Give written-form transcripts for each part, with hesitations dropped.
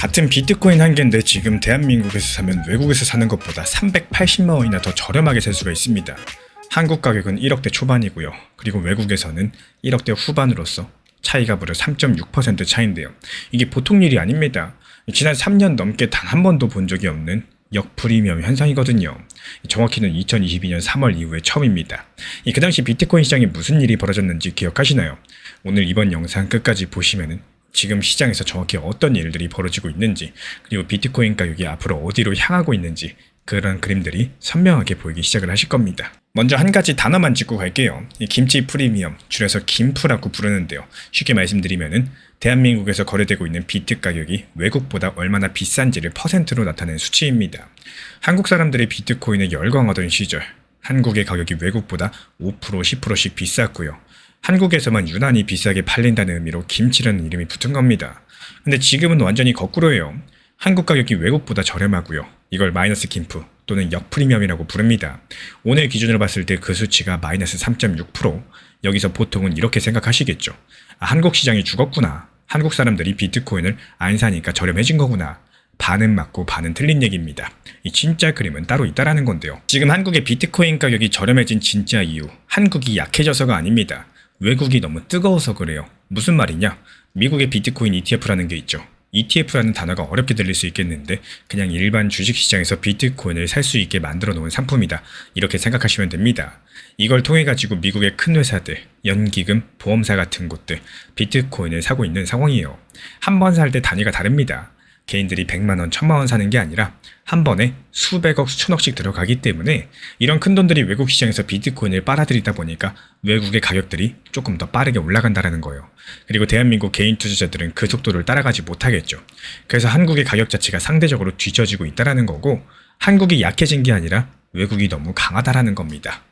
같은 비트코인 한 개인데 지금 대한민국에서 사면 외국에서 사는 것보다 380만 원이나 더 저렴하게 살 수가 있습니다. 한국 가격은 1억대 초반이고요. 그리고 외국에서는 1억대 후반으로서 차이가 무려 3.6% 차이인데요. 이게 보통 일이 아닙니다. 지난 3년 넘게 단 한 번도 본 적이 없는 역프리미엄 현상이거든요. 정확히는 2022년 3월 이후에 처음입니다. 그 당시 비트코인 시장에 무슨 일이 벌어졌는지 기억하시나요? 오늘 이번 영상 끝까지 보시면은 지금 시장에서 정확히 어떤 일들이 벌어지고 있는지, 그리고 비트코인 가격이 앞으로 어디로 향하고 있는지 그런 그림들이 선명하게 보이기 시작을 하실 겁니다. 먼저 한 가지 단어만 짚고 갈게요. 이 김치 프리미엄, 줄여서 김프라고 부르는데요. 쉽게 말씀드리면은 대한민국에서 거래되고 있는 비트 가격이 외국보다 얼마나 비싼지를 퍼센트로 나타낸 수치입니다. 한국 사람들이 비트코인에 열광하던 시절, 한국의 가격이 외국보다 5%, 10%씩 비쌌고요. 한국에서만 유난히 비싸게 팔린다는 의미로 김치라는 이름이 붙은 겁니다. 근데 지금은 완전히 거꾸로예요. 한국 가격이 외국보다 저렴하고요. 이걸 마이너스 김프 또는 역프리미엄이라고 부릅니다. 오늘 기준으로 봤을 때 그 수치가 마이너스 3.6%. 여기서 보통은 이렇게 생각하시겠죠. 한국 시장이 죽었구나. 한국 사람들이 비트코인을 안 사니까 저렴해진 거구나. 반은 맞고 반은 틀린 얘기입니다. 이 진짜 그림은 따로 있다라는 건데요. 지금 한국의 비트코인 가격이 저렴해진 진짜 이유, 한국이 약해져서가 아닙니다. 외국이 너무 뜨거워서 그래요. 무슨 말이냐? 미국의 비트코인 ETF라는 게 있죠. ETF라는 단어가 어렵게 들릴 수 있겠는데 그냥 일반 주식시장에서 비트코인을 살 수 있게 만들어 놓은 상품이다. 이렇게 생각하시면 됩니다. 이걸 통해 가지고 미국의 큰 회사들, 연기금, 보험사 같은 곳들 비트코인을 사고 있는 상황이에요. 한 번 살 때 단위가 다릅니다. 개인들이 100만원, 1000만원 사는 게 아니라 한 번에 수백억, 수천억씩 들어가기 때문에 이런 큰 돈들이 외국 시장에서 비트코인을 빨아들이다 보니까 외국의 가격들이 조금 더 빠르게 올라간다는 거예요. 그리고 대한민국 개인 투자자들은 그 속도를 따라가지 못하겠죠. 그래서 한국의 가격 자체가 상대적으로 뒤처지고 있다는 거고, 한국이 약해진 게 아니라 외국이 너무 강하다라는 겁니다.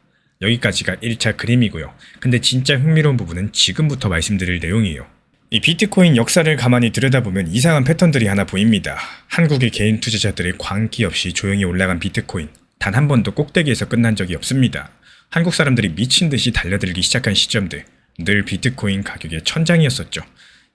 여기까지가 1차 그림이고요. 근데 진짜 흥미로운 부분은 지금부터 말씀드릴 내용이에요. 이 비트코인 역사를 가만히 들여다보면 이상한 패턴들이 하나 보입니다. 한국의 개인 투자자들의 광기 없이 조용히 올라간 비트코인, 단 한 번도 꼭대기에서 끝난 적이 없습니다. 한국 사람들이 미친 듯이 달려들기 시작한 시점들, 늘 비트코인 가격의 천장이었었죠.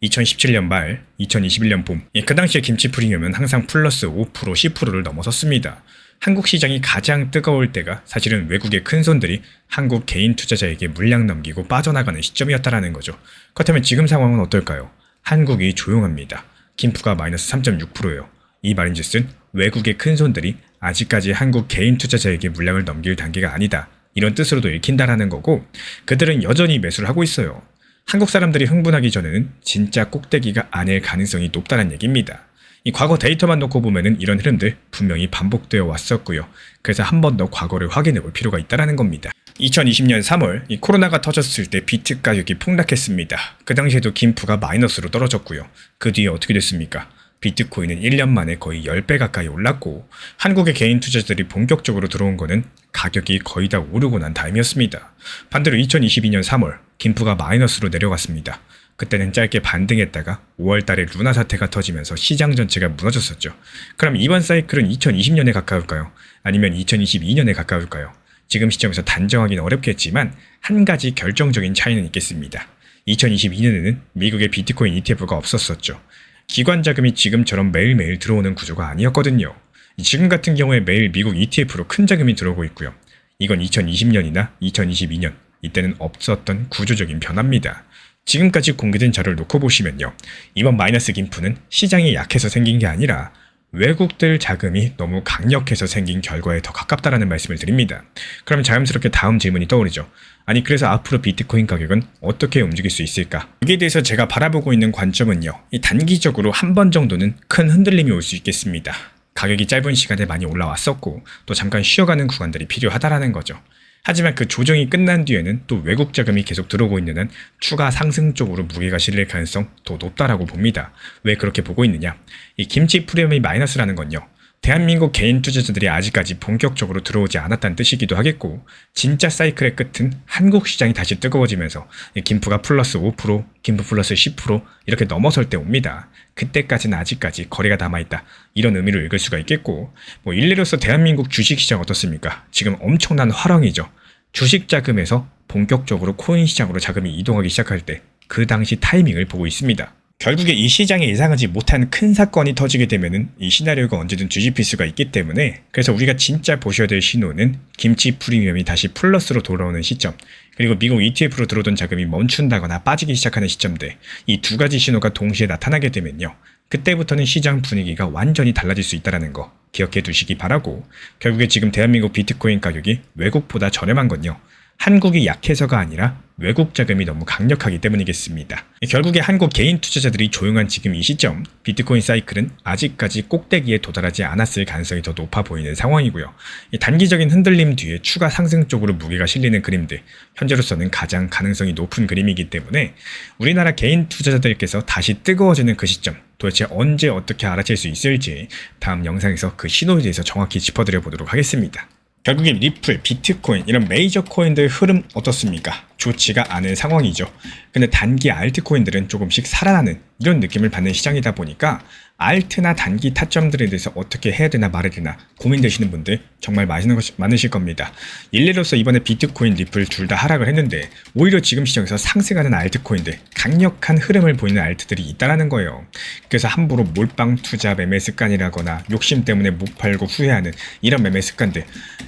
2017년 말, 2021년 봄, 그 당시에 김치 프리미엄은 항상 플러스 5%, 10%를 넘어섰습니다. 한국 시장이 가장 뜨거울 때가 사실은 외국의 큰 손들이 한국 개인 투자자에게 물량 넘기고 빠져나가는 시점이었다는 거죠. 그렇다면 지금 상황은 어떨까요? 한국이 조용합니다. 김프가 마이너스 3.6%예요. 이 말인즉슨 외국의 큰 손들이 아직까지 한국 개인 투자자에게 물량을 넘길 단계가 아니다. 이런 뜻으로도 읽힌다라는 거고, 그들은 여전히 매수를 하고 있어요. 한국 사람들이 흥분하기 전에는 진짜 꼭대기가 아닐 가능성이 높다는 얘기입니다. 이 과거 데이터만 놓고 보면은 이런 흐름들 분명히 반복되어 왔었고요. 그래서 한 번 더 과거를 확인해 볼 필요가 있다는 겁니다. 2020년 3월 이 코로나가 터졌을 때 비트 가격이 폭락했습니다. 그 당시에도 김프가 마이너스로 떨어졌고요. 그 뒤에 어떻게 됐습니까? 비트코인은 1년 만에 거의 10배 가까이 올랐고, 한국의 개인 투자자들이 본격적으로 들어온 거는 가격이 거의 다 오르고 난 다음이었습니다. 반대로 2022년 3월 김프가 마이너스로 내려갔습니다. 그때는 짧게 반등했다가 5월달에 루나 사태가 터지면서 시장 전체가 무너졌었죠. 그럼 이번 사이클은 2020년에 가까울까요? 아니면 2022년에 가까울까요? 지금 시점에서 단정하기는 어렵겠지만 한 가지 결정적인 차이는 있겠습니다. 2022년에는 미국의 비트코인 ETF가 없었었죠. 기관 자금이 지금처럼 매일매일 들어오는 구조가 아니었거든요. 지금 같은 경우에 매일 미국 ETF로 큰 자금이 들어오고 있고요. 이건 2020년이나 2022년, 이때는 없었던 구조적인 변화입니다. 지금까지 공개된 자료를 놓고 보시면요. 이번 마이너스 김프는 시장이 약해서 생긴 게 아니라 외국들 자금이 너무 강력해서 생긴 결과에 더 가깝다라는 말씀을 드립니다. 그러면 자연스럽게 다음 질문이 떠오르죠. 아니, 그래서 앞으로 비트코인 가격은 어떻게 움직일 수 있을까? 여기에 대해서 제가 바라보고 있는 관점은요. 이 단기적으로 한 번 정도는 큰 흔들림이 올 수 있겠습니다. 가격이 짧은 시간에 많이 올라왔었고 또 잠깐 쉬어가는 구간들이 필요하다라는 거죠. 하지만 그 조정이 끝난 뒤에는 또 외국 자금이 계속 들어오고 있는 한 추가 상승 쪽으로 무게가 실릴 가능성 더 높다라고 봅니다. 왜 그렇게 보고 있느냐? 이 김치 프리미엄이 마이너스라는 건요. 대한민국 개인 투자자들이 아직까지 본격적으로 들어오지 않았다는 뜻이기도 하겠고, 진짜 사이클의 끝은 한국 시장이 다시 뜨거워지면서 김프가 플러스 5%, 김프 플러스 10% 이렇게 넘어설 때 옵니다. 그때까지는 아직까지 거래가 남아있다. 이런 의미로 읽을 수가 있겠고, 일례로서 대한민국 주식시장 어떻습니까? 지금 엄청난 화랑이죠. 주식 자금에서 본격적으로 코인 시장으로 자금이 이동하기 시작할 때 그 당시 타이밍을 보고 있습니다. 결국에 이 시장에 예상하지 못한 큰 사건이 터지게 되면은 이 시나리오가 언제든 뒤집힐 수가 있기 때문에, 그래서 우리가 진짜 보셔야 될 신호는 김치 프리미엄이 다시 플러스로 돌아오는 시점, 그리고 미국 ETF로 들어오던 자금이 멈춘다거나 빠지기 시작하는 시점들, 이 두 가지 신호가 동시에 나타나게 되면요, 그때부터는 시장 분위기가 완전히 달라질 수 있다는 거 기억해 두시기 바라고, 결국에 지금 대한민국 비트코인 가격이 외국보다 저렴한 건요, 한국이 약해서가 아니라 외국 자금이 너무 강력하기 때문이겠습니다. 결국에 한국 개인 투자자들이 조용한 지금 이 시점, 비트코인 사이클은 아직까지 꼭대기에 도달하지 않았을 가능성이 더 높아 보이는 상황이고요. 이 단기적인 흔들림 뒤에 추가 상승 쪽으로 무게가 실리는 그림들, 현재로서는 가장 가능성이 높은 그림이기 때문에 우리나라 개인 투자자들께서 다시 뜨거워지는 그 시점, 도대체 언제 어떻게 알아챌 수 있을지 다음 영상에서 그 신호에 대해서 정확히 짚어드려 보도록 하겠습니다. 결국에 리플, 비트코인 이런 메이저 코인들 흐름 어떻습니까? 좋지가 않은 상황이죠. 근데 단기 알트코인들은 조금씩 살아나는 이런 느낌을 받는 시장이다 보니까 알트나 단기 타점들에 대해서 어떻게 해야 되나 말해야 되나 고민되시는 분들 정말 많으실 겁니다. 일례로서 이번에 비트코인, 리플 둘 다 하락을 했는데 오히려 지금 시장에서 상승하는 알트코인들, 강력한 흐름을 보이는 알트들이 있다라는 거예요. 그래서 함부로 몰빵 투자 매매 습관이라거나 욕심 때문에 못 팔고 후회하는 이런 매매 습관들,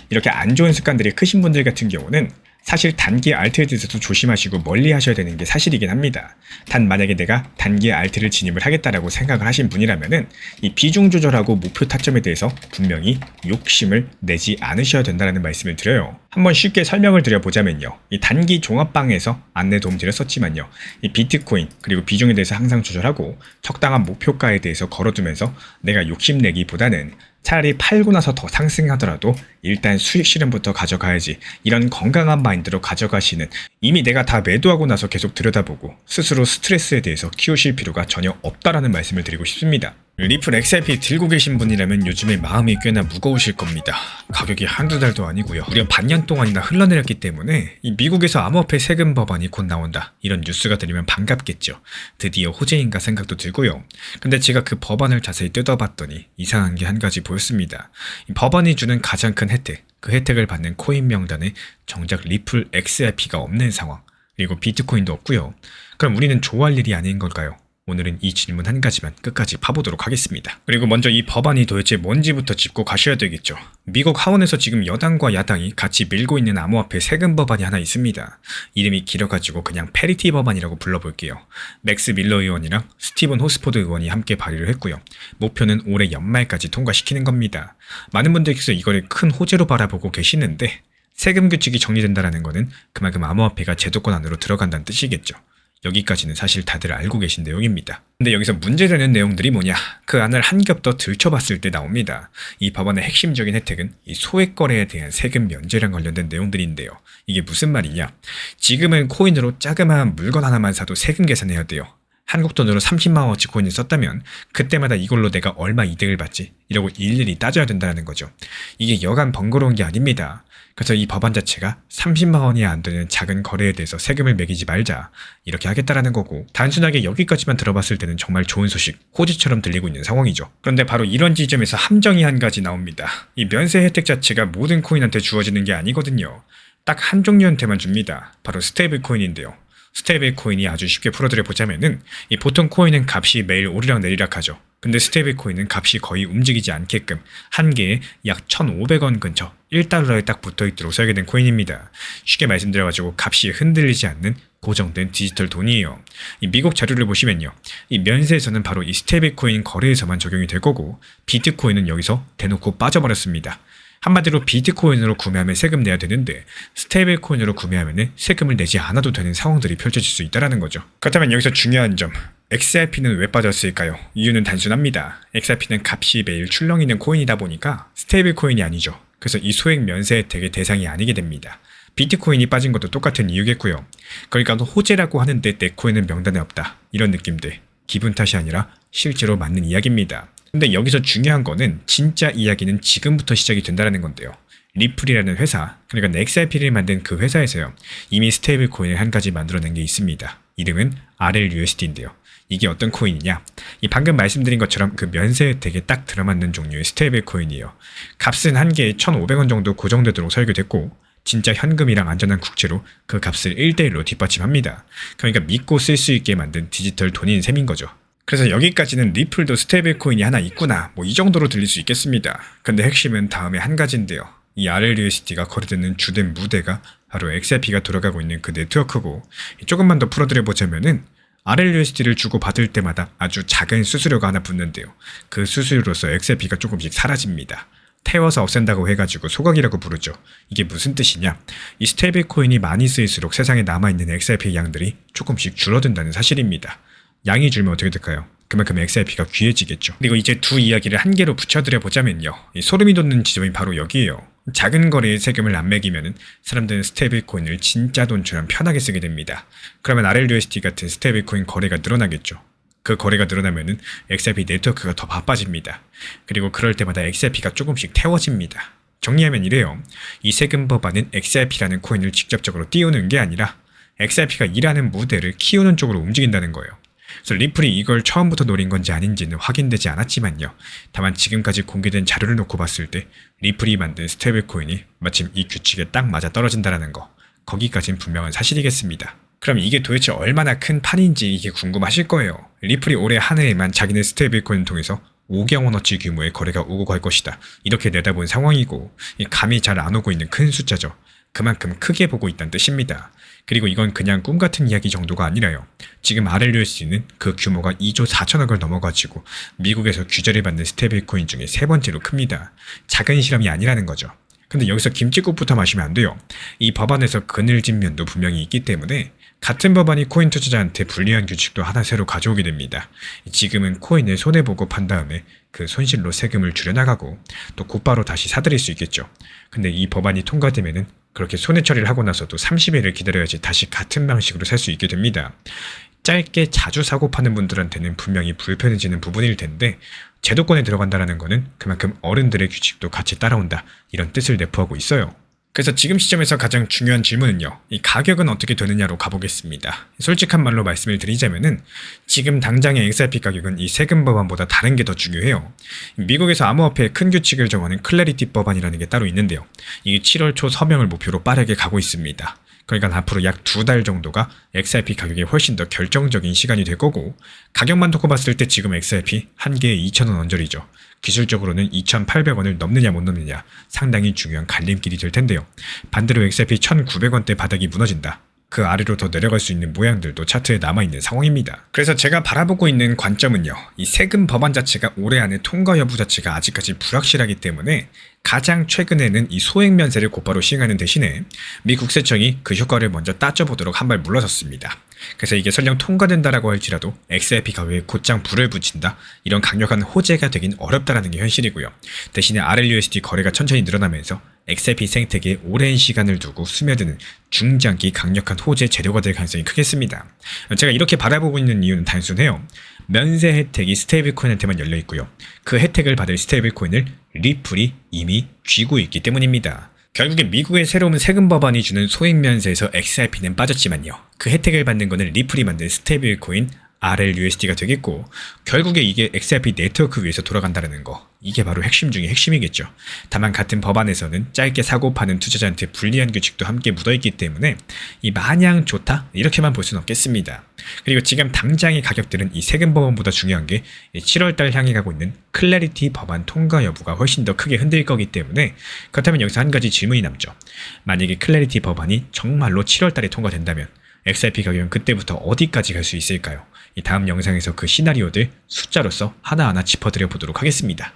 이렇게 안 좋은 습관들이 크신 분들 같은 경우는 사실 단기 알트에 대해서도 조심하시고 멀리 하셔야 되는 게 사실이긴 합니다. 단 만약에 내가 단기 알트를 진입을 하겠다라고 생각을 하신 분이라면은 이 비중 조절하고 목표 타점에 대해서 분명히 욕심을 내지 않으셔야 된다는 말씀을 드려요. 한번 쉽게 설명을 드려보자면요, 이 단기 종합방에서 안내 도움 드렸었지만요, 이 비트코인 그리고 비중에 대해서 항상 조절하고 적당한 목표가에 대해서 걸어두면서 내가 욕심내기보다는 차라리 팔고 나서 더 상승하더라도 일단 수익 실현부터 가져가야지, 이런 건강한 마인드로 가져가시는, 이미 내가 다 매도하고 나서 계속 들여다보고 스스로 스트레스에 대해서 키우실 필요가 전혀 없다라는 말씀을 드리고 싶습니다. 리플 XRP 들고 계신 분이라면 요즘에 마음이 꽤나 무거우실 겁니다. 가격이 한두 달도 아니고요, 무려 반년 동안이나 흘러내렸기 때문에 이 미국에서 암호화폐 세금 법안이 곧 나온다, 이런 뉴스가 들리면 반갑겠죠. 드디어 호재인가 생각도 들고요. 근데 제가 그 법안을 자세히 뜯어봤더니 이상한 게 한 가지 보였습니다. 이 법안이 주는 가장 큰 혜택, 그 혜택을 받는 코인 명단에 정작 리플 XRP가 없는 상황, 그리고 비트코인도 없고요. 그럼 우리는 좋아할 일이 아닌 걸까요? 오늘은 이 질문 한 가지만 끝까지 파보도록 하겠습니다. 그리고 먼저 이 법안이 도대체 뭔지부터 짚고 가셔야 되겠죠. 미국 하원에서 지금 여당과 야당이 같이 밀고 있는 암호화폐 세금 법안이 하나 있습니다. 이름이 길어가지고 그냥 페리티 법안이라고 불러볼게요. 맥스 밀러 의원이랑 스티븐 호스포드 의원이 함께 발의를 했고요. 목표는 올해 연말까지 통과시키는 겁니다. 많은 분들께서 이거를 큰 호재로 바라보고 계시는데, 세금 규칙이 정리된다는 거는 그만큼 암호화폐가 제도권 안으로 들어간다는 뜻이겠죠. 여기까지는 사실 다들 알고 계신 내용입니다. 근데 여기서 문제되는 내용들이 뭐냐? 그 안을 한 겹 더 들춰봤을 때 나옵니다. 이 법안의 핵심적인 혜택은 이 소액 거래에 대한 세금 면제랑 관련된 내용들인데요. 이게 무슨 말이냐? 지금은 코인으로 자그마한 물건 하나만 사도 세금 계산해야 돼요. 한국 돈으로 30만원어치 코인을 썼다면 그때마다 이걸로 내가 얼마 이득을 받지? 이러고 일일이 따져야 된다는 거죠. 이게 여간 번거로운 게 아닙니다. 그래서 이 법안 자체가 30만원이 안 되는 작은 거래에 대해서 세금을 매기지 말자, 이렇게 하겠다라는 거고, 단순하게 여기까지만 들어봤을 때는 정말 좋은 소식, 호지처럼 들리고 있는 상황이죠. 그런데 바로 이런 지점에서 함정이 한 가지 나옵니다. 이 면세 혜택 자체가 모든 코인한테 주어지는 게 아니거든요. 딱 한 종류한테만 줍니다. 바로 스테이블 코인인데요. 스테이블 코인이 아주 쉽게 풀어드려 보자면은, 이 보통 코인은 값이 매일 오르락 내리락 하죠. 근데 스테이블 코인은 값이 거의 움직이지 않게끔 한 개에 약 1,500원 근처 1달러에 딱 붙어있도록 설계된 코인입니다. 쉽게 말씀드려가지고 값이 흔들리지 않는 고정된 디지털 돈이에요. 이 미국 자료를 보시면요, 이 면세에서는 바로 이 스테이블 코인 거래에서만 적용이 될 거고, 비트코인은 여기서 대놓고 빠져버렸습니다. 한마디로 비트코인으로 구매하면 세금 내야 되는데 스테이블 코인으로 구매하면 세금을 내지 않아도 되는 상황들이 펼쳐질 수 있다는 거죠. 그렇다면 여기서 중요한 점, XRP는 왜 빠졌을까요? 이유는 단순합니다. XRP는 값이 매일 출렁이는 코인이다 보니까 스테이블 코인이 아니죠. 그래서 이 소액 면세 혜택의 대상이 아니게 됩니다. 비트코인이 빠진 것도 똑같은 이유겠고요. 그러니까 호재라고 하는데 내 코인은 명단에 없다, 이런 느낌들, 기분 탓이 아니라 실제로 맞는 이야기입니다. 근데 여기서 중요한 거는 진짜 이야기는 지금부터 시작이 된다는 건데요. 리플이라는 회사, 그러니까 XRP를 만든 그 회사에서요, 이미 스테이블 코인을 한 가지 만들어낸 게 있습니다. 이름은 RLUSD인데요. 이게 어떤 코인이냐? 이 방금 말씀드린 것처럼 그 면세 혜택에 딱 들어맞는 종류의 스테이블 코인이에요. 값은 한 개에 1,500원 정도 고정되도록 설계됐고, 진짜 현금이랑 안전한 국채로 그 값을 1대1로 뒷받침합니다. 그러니까 믿고 쓸 수 있게 만든 디지털 돈인 셈인 거죠. 그래서 여기까지는 리플도 스테이블 코인이 하나 있구나 뭐 이 정도로 들릴 수 있겠습니다. 근데 핵심은 다음에 한 가지인데요. 이 RLUSD가 거래되는 주된 무대가 바로 XRP가 돌아가고 있는 그 네트워크고, 조금만 더 풀어드려 보자면은 RLUSD를 주고 받을 때마다 아주 작은 수수료가 하나 붙는데요. 그 수수료로서 XRP가 조금씩 사라집니다. 태워서 없앤다고 해가지고 소각이라고 부르죠. 이게 무슨 뜻이냐? 이 스테이블 코인이 많이 쓰일수록 세상에 남아있는 XRP 양들이 조금씩 줄어든다는 사실입니다. 양이 줄면 어떻게 될까요? 그만큼 XRP가 귀해지겠죠. 그리고 이제 두 이야기를 한 개로 붙여드려 보자면요. 이 소름이 돋는 지점이 바로 여기에요. 작은 거래에 세금을 안 매기면은 사람들은 스테이블 코인을 진짜 돈처럼 편하게 쓰게 됩니다. 그러면 RLUSD 같은 스테이블 코인 거래가 늘어나겠죠. 그 거래가 늘어나면은 XRP 네트워크가 더 바빠집니다. 그리고 그럴 때마다 XRP가 조금씩 태워집니다. 정리하면 이래요. 이 세금 법안은 XRP라는 코인을 직접적으로 띄우는 게 아니라 XRP가 일하는 무대를 키우는 쪽으로 움직인다는 거예요. 그래서 리플이 이걸 처음부터 노린 건지 아닌지는 확인되지 않았지만요. 다만 지금까지 공개된 자료를 놓고 봤을 때 리플이 만든 스테이블 코인이 마침 이 규칙에 딱 맞아 떨어진다는 거, 거기까진 분명한 사실이겠습니다. 그럼 이게 도대체 얼마나 큰 판인지 이게 궁금하실 거예요. 리플이 올해 한 해에만 자기네 스테이블 코인을 통해서 5경 원어치 규모의 거래가 오고 갈 것이다, 이렇게 내다본 상황이고, 감이 잘 안 오고 있는 큰 숫자죠. 그만큼 크게 보고 있다는 뜻입니다. 그리고 이건 그냥 꿈 같은 이야기 정도가 아니라요. 지금 RLUSD는 그 규모가 2조 4천억을 넘어가지고 미국에서 규제를 받는 스테이블 코인 중에 세 번째로 큽니다. 작은 실험이 아니라는 거죠. 근데 여기서 김치국부터 마시면 안 돼요. 이 법안에서 그늘진 면도 분명히 있기 때문에 같은 법안이 코인 투자자한테 불리한 규칙도 하나 새로 가져오게 됩니다. 지금은 코인을 손해보고 판 다음에 그 손실로 세금을 줄여나가고 또 곧바로 다시 사들일 수 있겠죠. 근데 이 법안이 통과되면은 그렇게 손해 처리를 하고 나서도 30일을 기다려야지 다시 같은 방식으로 살 수 있게 됩니다. 짧게 자주 사고 파는 분들한테는 분명히 불편해지는 부분일 텐데, 제도권에 들어간다는 거는 그만큼 어른들의 규칙도 같이 따라온다, 이런 뜻을 내포하고 있어요. 그래서 지금 시점에서 가장 중요한 질문은요, 이 가격은 어떻게 되느냐로 가보겠습니다. 솔직한 말로 말씀을 드리자면은 지금 당장의 XRP 가격은 이 세금 법안보다 다른 게 더 중요해요. 미국에서 암호화폐의 큰 규칙을 정하는 클래리티 법안이라는 게 따로 있는데요. 이게 7월 초 서명을 목표로 빠르게 가고 있습니다. 그러니까 앞으로 약 2달 정도가 XRP 가격에 훨씬 더 결정적인 시간이 될 거고, 가격만 놓고 봤을 때 지금 XRP 한 개에 2,000원 언저리죠. 기술적으로는 2,800원을 넘느냐 못 넘느냐 상당히 중요한 갈림길이 될 텐데요. 반대로 XRP 1,900원대 바닥이 무너진다, 그 아래로 더 내려갈 수 있는 모양들도 차트에 남아있는 상황입니다. 그래서 제가 바라보고 있는 관점은요, 이 세금 법안 자체가 올해 안에 통과 여부 자체가 아직까지 불확실하기 때문에 가장 최근에는 이 소액 면세를 곧바로 시행하는 대신에 미 국세청이 그 효과를 먼저 따져보도록 한 발 물러섰습니다. 그래서 이게 설령 통과된다라고 할지라도 XRP 가격에 곧장 불을 붙인다, 이런 강력한 호재가 되긴 어렵다라는 게 현실이고요. 대신에 RLUSD 거래가 천천히 늘어나면서 XRP 생태계에 오랜 시간을 두고 스며드는 중장기 강력한 호재 재료가 될 가능성이 크겠습니다. 제가 이렇게 바라보고 있는 이유는 단순해요. 면세 혜택이 스테이블 코인한테만 열려 있고요. 그 혜택을 받을 스테이블 코인을 리플이 이미 쥐고 있기 때문입니다. 결국에 미국의 새로운 세금 법안이 주는 소액 면세에서 XRP는 빠졌지만요, 그 혜택을 받는 거는 리플이 만든 스테이블 코인 RLUSD가 되겠고, 결국에 이게 XRP 네트워크 위에서 돌아간다는 거, 이게 바로 핵심 중에 핵심이겠죠. 다만 같은 법안에서는 짧게 사고 파는 투자자한테 불리한 규칙도 함께 묻어있기 때문에 이 마냥 좋다, 이렇게만 볼 수는 없겠습니다. 그리고 지금 당장의 가격들은 이 세금 법안보다 중요한 게 7월달 향해 가고 있는 클래리티 법안 통과 여부가 훨씬 더 크게 흔들릴 거기 때문에, 그렇다면 여기서 한 가지 질문이 남죠. 만약에 클래리티 법안이 정말로 7월달에 통과된다면 XRP 가격은 그때부터 어디까지 갈 수 있을까요? 이 다음 영상에서 그 시나리오들 숫자로서 하나하나 짚어드려 보도록 하겠습니다.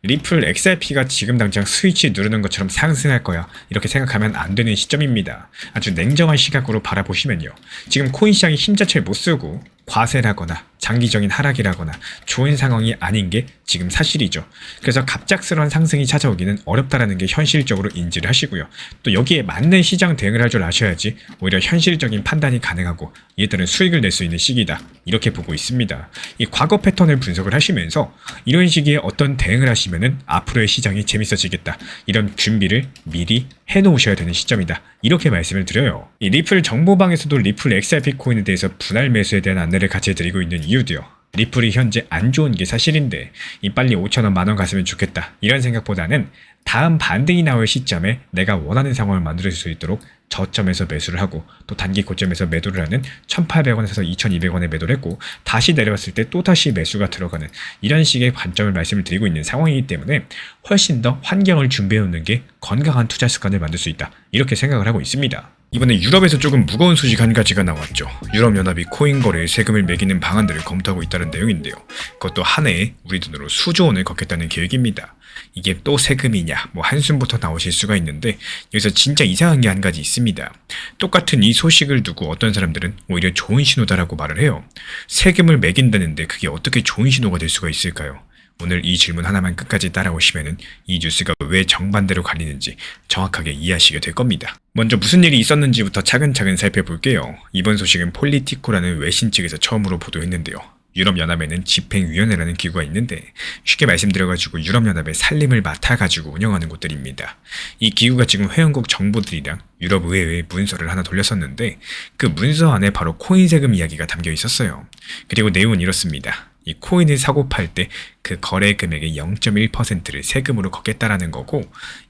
리플 XRP가 지금 당장 스위치 누르는 것처럼 상승할 거야, 이렇게 생각하면 안 되는 시점입니다. 아주 냉정한 시각으로 바라보시면요, 지금 코인 시장이 힘 자체를 못 쓰고 과세라거나 장기적인 하락이라거나 좋은 상황이 아닌 게 지금 사실이죠. 그래서 갑작스러운 상승이 찾아오기는 어렵다라는 게 현실적으로 인지를 하시고요. 또 여기에 맞는 시장 대응을 할 줄 아셔야지 오히려 현실적인 판단이 가능하고 이에 따른 수익을 낼 수 있는 시기다, 이렇게 보고 있습니다. 이 과거 패턴을 분석을 하시면서 이런 시기에 어떤 대응을 하시면은 앞으로의 시장이 재밌어지겠다, 이런 준비를 미리 해놓으셔야 되는 시점이다, 이렇게 말씀을 드려요. 이 리플 정보방에서도 리플 XRP 코인에 대해서 분할 매수에 대한 안내를 같이 드리고 있는 이유도요, 리플이 현재 안 좋은 게 사실인데 이 빨리 5천원 만원 갔으면 좋겠다 이런 생각보다는 다음 반등이 나올 시점에 내가 원하는 상황을 만들 수 있도록 저점에서 매수를 하고 또 단기 고점에서 매도를 하는 1,800원에서 2,200원에 매도를 했고 다시 내려왔을 때 또다시 매수가 들어가는 이런 식의 관점을 말씀을 드리고 있는 상황이기 때문에 훨씬 더 환경을 준비해 놓는 게 건강한 투자 습관을 만들 수 있다 이렇게 생각을 하고 있습니다. 이번에 유럽에서 조금 무거운 소식 한 가지가 나왔죠. 유럽연합이 코인 거래에 세금을 매기는 방안들을 검토하고 있다는 내용인데요. 그것도 한 해에 우리 돈으로 수조 원을 걷겠다는 계획입니다. 이게 또 세금이냐 뭐 한숨부터 나오실 수가 있는데 여기서 진짜 이상한 게 한 가지 있습니다. 똑같은 이 소식을 두고 어떤 사람들은 오히려 좋은 신호다라고 말을 해요. 세금을 매긴다는데 그게 어떻게 좋은 신호가 될 수가 있을까요? 오늘 이 질문 하나만 끝까지 따라오시면은 이 뉴스가 왜 정반대로 갈리는지 정확하게 이해하시게 될 겁니다. 먼저 무슨 일이 있었는지부터 차근차근 살펴볼게요. 이번 소식은 폴리티코라는 외신 측에서 처음으로 보도했는데요. 유럽연합에는 집행위원회라는 기구가 있는데 쉽게 말씀드려가지고 유럽연합의 살림을 맡아가지고 운영하는 곳들입니다. 이 기구가 지금 회원국 정부들이랑 유럽의회에 문서를 하나 돌렸었는데 그 문서 안에 바로 코인 세금 이야기가 담겨 있었어요. 그리고 내용은 이렇습니다. 이 코인을 사고 팔 때 그 거래 금액의 0.1%를 세금으로 걷겠다라는 거고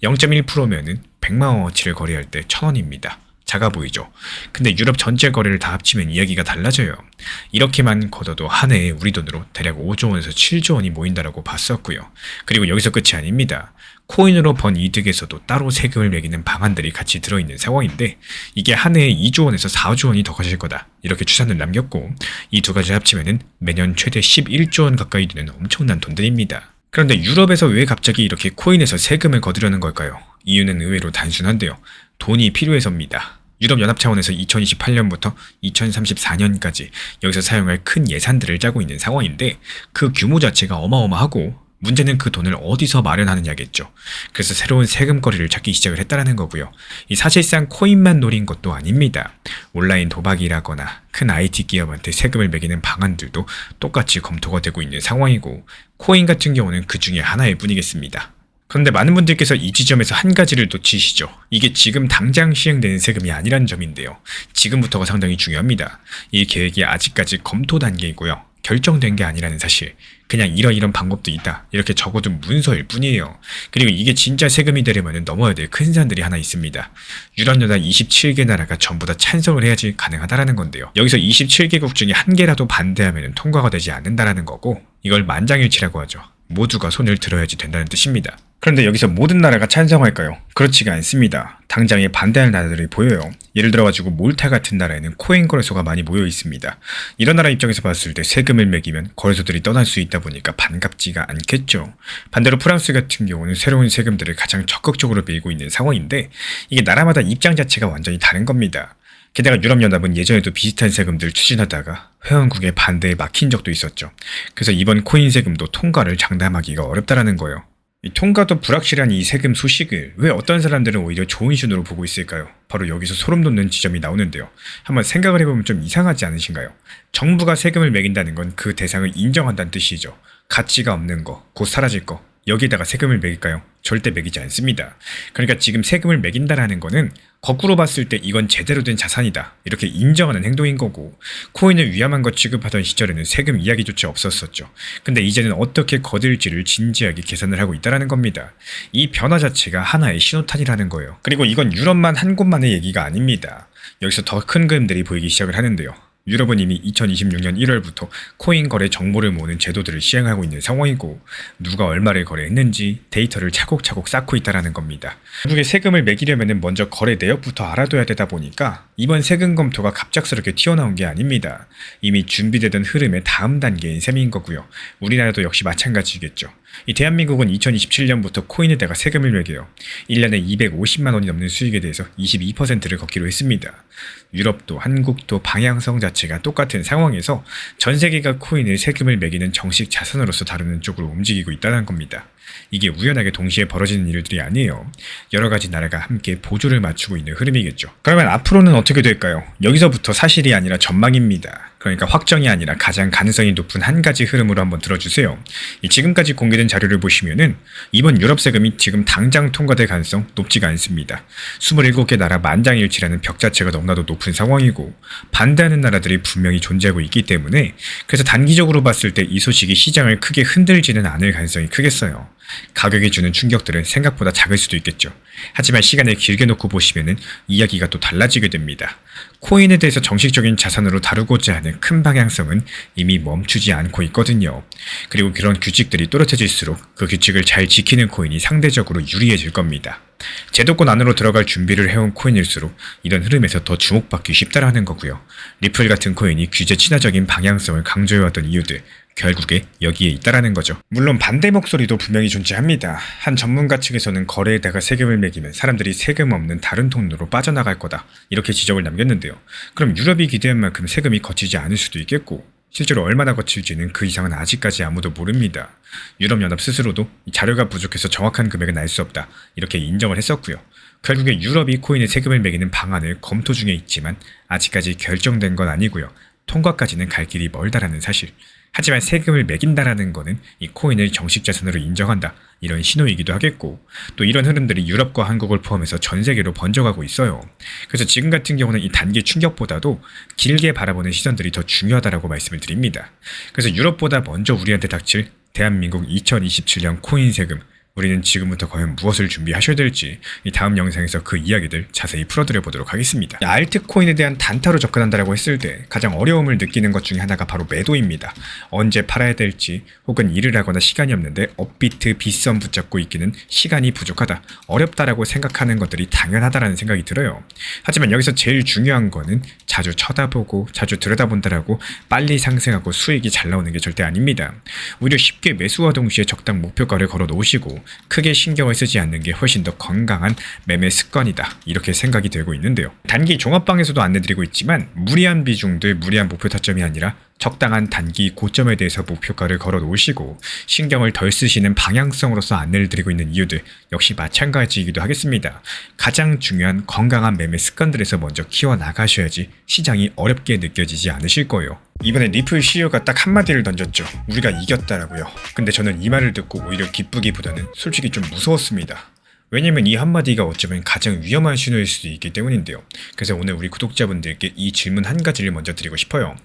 0.1%면은 100만 원어치를 거래할 때 1,000원입니다. 작아 보이죠? 근데 유럽 전체 거래를 다 합치면 이야기가 달라져요. 이렇게만 걷어도 한 해에 우리 돈으로 대략 5조 원에서 7조 원이 모인다라고 봤었고요. 그리고 여기서 끝이 아닙니다. 코인으로 번 이득에서도 따로 세금을 매기는 방안들이 같이 들어있는 상황인데 이게 한 해에 2조 원에서 4조 원이 더 커질 거다. 이렇게 추산을 남겼고 이 두 가지 합치면은 매년 최대 11조 원 가까이 되는 엄청난 돈들입니다. 그런데 유럽에서 왜 갑자기 이렇게 코인에서 세금을 거두려는 걸까요? 이유는 의외로 단순한데요. 돈이 필요해서입니다. 유럽연합 차원에서 2028년부터 2034년까지 여기서 사용할 큰 예산들을 짜고 있는 상황인데 그 규모 자체가 어마어마하고 문제는 그 돈을 어디서 마련하느냐겠죠. 그래서 새로운 세금거리를 찾기 시작을 했다는 거고요. 이 사실상 코인만 노린 것도 아닙니다. 온라인 도박이라거나 큰 IT 기업한테 세금을 매기는 방안들도 똑같이 검토가 되고 있는 상황이고 코인 같은 경우는 그 중에 하나일 뿐이겠습니다. 그런데 많은 분들께서 이 지점에서 한 가지를 놓치시죠. 이게 지금 당장 시행되는 세금이 아니라는 점인데요. 지금부터가 상당히 중요합니다. 이 계획이 아직까지 검토 단계이고요. 결정된 게 아니라는 사실. 그냥 이런 방법도 있다. 이렇게 적어둔 문서일 뿐이에요. 그리고 이게 진짜 세금이 되려면 넘어야 될 큰 산들이 하나 있습니다. 유럽연합 27개 나라가 전부 다 찬성을 해야지 가능하다라는 건데요. 여기서 27개국 중에 한 개라도 반대하면 통과가 되지 않는다라는 거고 이걸 만장일치라고 하죠. 모두가 손을 들어야지 된다는 뜻입니다. 그런데 여기서 모든 나라가 찬성할까요? 그렇지가 않습니다. 당장에 반대할 나라들이 보여요. 예를 들어가지고 몰타 같은 나라에는 코인 거래소가 많이 모여 있습니다. 이런 나라 입장에서 봤을 때 세금을 매기면 거래소들이 떠날 수 있다 보니까 반갑지가 않겠죠. 반대로 프랑스 같은 경우는 새로운 세금들을 가장 적극적으로 매기고 있는 상황인데 이게 나라마다 입장 자체가 완전히 다른 겁니다. 게다가 유럽연합은 예전에도 비슷한 세금들 추진하다가 회원국의 반대에 막힌 적도 있었죠. 그래서 이번 코인 세금도 통과를 장담하기가 어렵다라는 거예요. 이 통과도 불확실한 이 세금 소식을 왜 어떤 사람들은 오히려 좋은 신호로 보고 있을까요? 바로 여기서 소름 돋는 지점이 나오는데요. 한번 생각을 해보면 좀 이상하지 않으신가요? 정부가 세금을 매긴다는 건 그 대상을 인정한다는 뜻이죠. 가치가 없는 거, 곧 사라질 거. 여기다가 세금을 매길까요? 절대 매기지 않습니다. 그러니까 지금 세금을 매긴다라는 거는 거꾸로 봤을 때 이건 제대로 된 자산이다. 이렇게 인정하는 행동인 거고 코인을 위험한 것 취급하던 시절에는 세금 이야기조차 없었었죠. 근데 이제는 어떻게 거둘지를 진지하게 계산을 하고 있다는 겁니다. 이 변화 자체가 하나의 신호탄이라는 거예요. 그리고 이건 유럽만 한 곳만의 얘기가 아닙니다. 여기서 더 큰 그림들이 보이기 시작을 하는데요. 유럽은 이미 2026년 1월부터 코인 거래 정보를 모으는 제도들을 시행하고 있는 상황이고 누가 얼마를 거래했는지 데이터를 차곡차곡 쌓고 있다는 겁니다. 결국에 세금을 매기려면 먼저 거래 내역부터 알아둬야 되다 보니까 이번 세금 검토가 갑작스럽게 튀어나온 게 아닙니다. 이미 준비되던 흐름의 다음 단계인 셈인 거고요. 우리나라도 역시 마찬가지겠죠. 이 대한민국은 2027년부터 코인에다가 세금을 매겨요. 1년에 250만 원이 넘는 수익에 대해서 22%를 걷기로 했습니다. 유럽도 한국도 방향성 자체가 똑같은 상황에서 전 세계가 코인을 세금을 매기는 정식 자산으로서 다루는 쪽으로 움직이고 있다는 겁니다. 이게 우연하게 동시에 벌어지는 일들이 아니에요. 여러 가지 나라가 함께 보조를 맞추고 있는 흐름이겠죠. 그러면 앞으로는 어떻게 될까요? 여기서부터 사실이 아니라 전망입니다. 그러니까 확정이 아니라 가장 가능성이 높은 한 가지 흐름으로 한번 들어주세요. 지금까지 공개된 자료를 보시면은 이번 유럽 세금이 지금 당장 통과될 가능성 높지가 않습니다. 27개 나라 만장일치라는 벽 자체가 너무나도 높은 상황이고 반대하는 나라들이 분명히 존재하고 있기 때문에 그래서 단기적으로 봤을 때 이 소식이 시장을 크게 흔들지는 않을 가능성이 크겠어요. 가격이 주는 충격들은 생각보다 작을 수도 있겠죠. 하지만 시간을 길게 놓고 보시면은 이야기가 또 달라지게 됩니다. 코인에 대해서 정식적인 자산으로 다루고자 하는 큰 방향성은 이미 멈추지 않고 있거든요. 그리고 그런 규칙들이 또렷해질수록 그 규칙을 잘 지키는 코인이 상대적으로 유리해질 겁니다. 제도권 안으로 들어갈 준비를 해온 코인일수록 이런 흐름에서 더 주목받기 쉽다라는 거고요. 리플 같은 코인이 규제 친화적인 방향성을 강조해왔던 이유들, 결국에 여기에 있다라는 거죠. 물론 반대 목소리도 분명히 존재합니다. 한 전문가 측에서는 거래에다가 세금을 매기면 사람들이 세금 없는 다른 통로로 빠져나갈 거다, 이렇게 지적을 남겼는데요. 그럼 유럽이 기대한 만큼 세금이 거치지 않을 수도 있겠고 실제로 얼마나 거칠지는 그 이상은 아직까지 아무도 모릅니다. 유럽연합 스스로도 자료가 부족해서 정확한 금액은 알 수 없다, 이렇게 인정을 했었고요. 결국에 유럽이 코인에 세금을 매기는 방안을 검토 중에 있지만 아직까지 결정된 건 아니고요. 통과까지는 갈 길이 멀다라는 사실. 하지만 세금을 매긴다라는 거는 이 코인을 정식 자산으로 인정한다, 이런 신호이기도 하겠고 또 이런 흐름들이 유럽과 한국을 포함해서 전 세계로 번져가고 있어요. 그래서 지금 같은 경우는 이 단기 충격보다도 길게 바라보는 시선들이 더 중요하다라고 말씀을 드립니다. 그래서 유럽보다 먼저 우리한테 닥칠 대한민국 2027년 코인 세금, 우리는 지금부터 과연 무엇을 준비하셔야 될지 이 다음 영상에서 그 이야기들 자세히 풀어드려 보도록 하겠습니다. 알트코인에 대한 단타로 접근한다라고 했을 때 가장 어려움을 느끼는 것 중에 하나가 바로 매도입니다. 언제 팔아야 될지 혹은 일을 하거나 시간이 없는데 업비트 빗선 붙잡고 있기는 시간이 부족하다, 어렵다라고 생각하는 것들이 당연하다라는 생각이 들어요. 하지만 여기서 제일 중요한 거는 자주 쳐다보고 자주 들여다본다라고 빨리 상승하고 수익이 잘 나오는 게 절대 아닙니다. 오히려 쉽게 매수와 동시에 적당 목표가를 걸어 놓으시고 크게 신경을 쓰지 않는 게 훨씬 더 건강한 매매 습관이다, 이렇게 생각이 되고 있는데요. 단기 종합방에서도 안내드리고 있지만 무리한 비중들, 무리한 목표 타점이 아니라 적당한 단기 고점에 대해서 목표가를 걸어 놓으시고 신경을 덜 쓰시는 방향성으로서 안내를 드리고 있는 이유들 역시 마찬가지이기도 하겠습니다. 가장 중요한 건강한 매매 습관들에서 먼저 키워나가셔야지 시장이 어렵게 느껴지지 않으실 거예요. 이번에 리플 CEO가 딱 한마디를 던졌죠. 우리가 이겼다라고요. 근데 저는 이 말을 듣고 오히려 기쁘기보다는 솔직히 좀 무서웠습니다. 왜냐면 이 한마디가 어쩌면 가장 위험한 신호일 수도 있기 때문인데요. 그래서 오늘 우리 구독자분들께 이 질문 한 가지를 먼저 드리고 싶어요.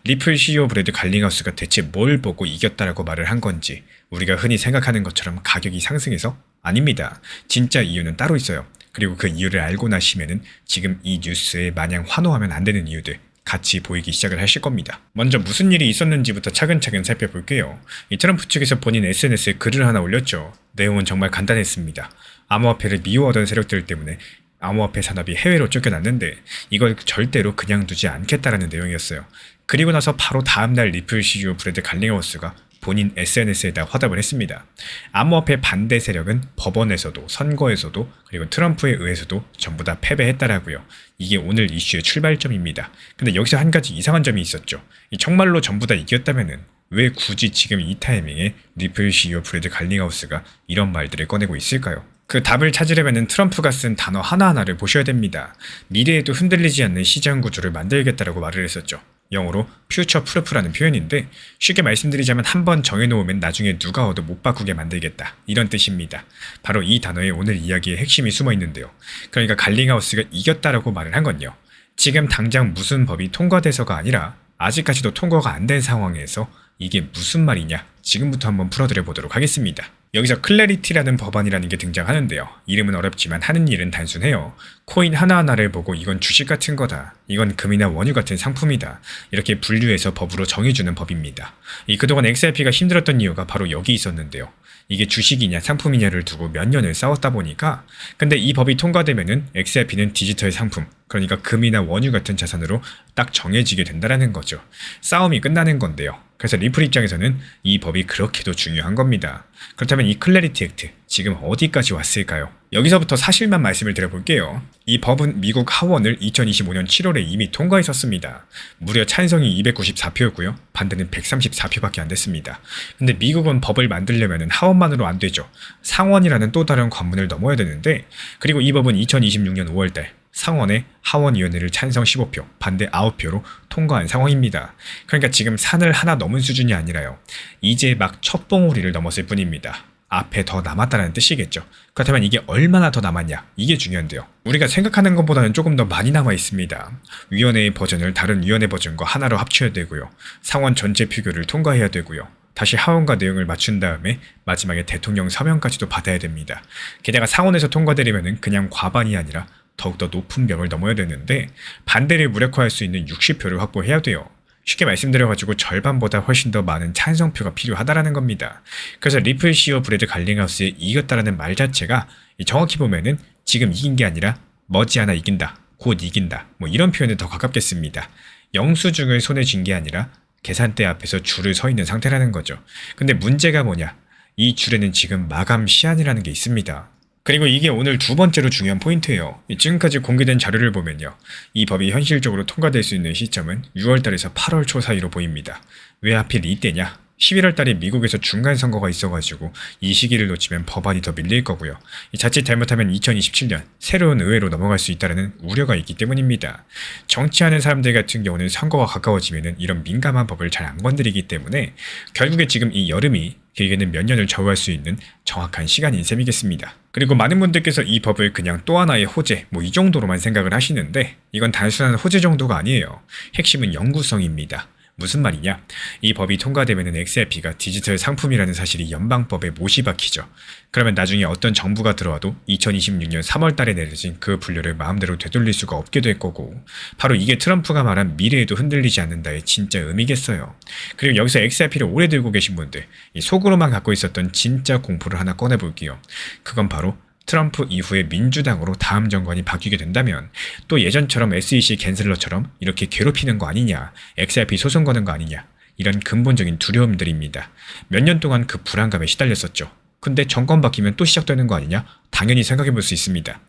리플 CEO 브래드 갈링하우스가 대체 뭘 보고 이겼다라고 말을 한 건지, 우리가 흔히 생각하는 것처럼 가격이 상승해서? 아닙니다. 진짜 이유는 따로 있어요. 그리고 그 이유를 알고 나시면은 지금 이 뉴스에 마냥 환호하면 안 되는 이유들 같이 보이기 시작을 하실 겁니다. 먼저 무슨 일이 있었는지부터 차근차근 살펴볼게요. 이 트럼프 측에서 본인 SNS에 글을 하나 올렸죠. 내용은 정말 간단했습니다. 암호화폐를 미워하던 세력들 때문에 암호화폐 산업이 해외로 쫓겨났는데 이걸 절대로 그냥 두지 않겠다라는 내용이었어요. 그리고 나서 바로 다음날 리플 CEO 브래드 갈링하우스가 본인 SNS에다 화답을 했습니다. 암호화폐 반대 세력은 법원에서도 선거에서도 그리고 트럼프에 의해서도 전부 다 패배했다라고요. 이게 오늘 이슈의 출발점입니다. 근데 여기서 한 가지 이상한 점이 있었죠. 정말로 전부 다 이겼다면은 왜 굳이 지금 이 타이밍에 리플 CEO 브래드 갈링하우스가 이런 말들을 꺼내고 있을까요? 그 답을 찾으려면 트럼프가 쓴 단어 하나하나를 보셔야 됩니다. 미래에도 흔들리지 않는 시장 구조를 만들겠다라고 말을 했었죠. 영어로 future proof라는 표현인데 쉽게 말씀드리자면 한번 정해놓으면 나중에 누가 와도 못 바꾸게 만들겠다, 이런 뜻입니다. 바로 이 단어에 오늘 이야기의 핵심이 숨어 있는데요. 그러니까 갈링하우스가 이겼다라고 말을 한 건요. 지금 당장 무슨 법이 통과돼서가 아니라 아직까지도 통과가 안 된 상황에서 이게 무슨 말이냐, 지금부터 한번 풀어드려 보도록 하겠습니다. 여기서 클래리티라는 법안이라는 게 등장하는데요. 이름은 어렵지만 하는 일은 단순해요. 코인 하나하나를 보고 이건 주식 같은 거다, 이건 금이나 원유 같은 상품이다, 이렇게 분류해서 법으로 정해주는 법입니다. 그동안 XRP가 힘들었던 이유가 바로 여기 있었는데요. 이게 주식이냐 상품이냐를 두고 몇 년을 싸웠다 보니까, 근데 이 법이 통과되면은 XRP는 디지털 상품, 그러니까 금이나 원유 같은 자산으로 딱 정해지게 된다는 거죠. 싸움이 끝나는 건데요. 그래서 리플 입장에서는 이 법이 그렇게도 중요한 겁니다. 그렇다면 이 클래리티 액트 지금 어디까지 왔을까요? 여기서부터 사실만 말씀을 드려볼게요. 이 법은 미국 하원을 2025년 7월에 이미 통과했었습니다. 무려 찬성이 294표였고요. 반대는 134표밖에 안 됐습니다. 근데 미국은 법을 만들려면 하원만으로 안 되죠. 상원이라는 또 다른 관문을 넘어야 되는데, 그리고 이 법은 2026년 5월달 상원의 하원위원회를 찬성 15표, 반대 9표로 통과한 상황입니다. 그러니까 지금 산을 하나 넘은 수준이 아니라요. 이제 막 첫 봉우리를 넘었을 뿐입니다. 앞에 더 남았다는 뜻이겠죠. 그렇다면 이게 얼마나 더 남았냐? 이게 중요한데요. 우리가 생각하는 것보다는 조금 더 많이 남아 있습니다. 위원회의 버전을 다른 위원회 버전과 하나로 합쳐야 되고요. 상원 전체 표결을 통과해야 되고요. 다시 하원과 내용을 맞춘 다음에 마지막에 대통령 서명까지도 받아야 됩니다. 게다가 상원에서 통과되려면 그냥 과반이 아니라 더욱더 높은 벽을 넘어야 되는데 반대를 무력화할 수 있는 60표를 확보해야 돼요. 쉽게 말씀드려가지고 절반보다 훨씬 더 많은 찬성표가 필요하다라는 겁니다. 그래서 리플 CEO 브래드 갈링하우스에 이겼다라는 말 자체가 정확히 보면은 지금 이긴 게 아니라 머지않아 이긴다, 곧 이긴다, 뭐 이런 표현에 더 가깝겠습니다. 영수증을 손에 쥔 게 아니라 계산대 앞에서 줄을 서 있는 상태라는 거죠. 근데 문제가 뭐냐? 이 줄에는 지금 마감 시한이라는 게 있습니다. 그리고 이게 오늘 두 번째로 중요한 포인트예요. 지금까지 공개된 자료를 보면요. 이 법이 현실적으로 통과될 수 있는 시점은 6월달에서 8월 초 사이로 보입니다. 왜 하필 이때냐? 11월달에 미국에서 중간선거가 있어가지고 이 시기를 놓치면 법안이 더 밀릴 거고요. 자칫 잘못하면 2027년 새로운 의회로 넘어갈 수 있다는 우려가 있기 때문입니다. 정치하는 사람들 같은 경우는 선거가 가까워지면 이런 민감한 법을 잘 안 건드리기 때문에 결국에 지금 이 여름이 길게는 몇 년을 좌우할 수 있는 정확한 시간인 셈이겠습니다. 그리고 많은 분들께서 이 법을 그냥 또 하나의 호재, 뭐 이 정도로만 생각을 하시는데 이건 단순한 호재 정도가 아니에요. 핵심은 영구성입니다. 무슨 말이냐? 이 법이 통과되면 XRP가 디지털 상품이라는 사실이 연방법에 못이 박히죠. 그러면 나중에 어떤 정부가 들어와도 2026년 3월 달에 내려진 그 분류를 마음대로 되돌릴 수가 없게 될 거고 바로 이게 트럼프가 말한 미래에도 흔들리지 않는다의 진짜 의미겠어요. 그리고 여기서 XRP를 오래 들고 계신 분들, 이 속으로만 갖고 있었던 진짜 공포를 하나 꺼내볼게요. 그건 바로 트럼프 이후에 민주당으로 다음 정권이 바뀌게 된다면 또 예전처럼 SEC 갠슬러처럼 이렇게 괴롭히는 거 아니냐, XRP 소송 거는 거 아니냐, 이런 근본적인 두려움들입니다. 몇 년 동안 그 불안감에 시달렸었죠. 근데 정권 바뀌면 또 시작되는 거 아니냐? 당연히 생각해 볼 수 있습니다.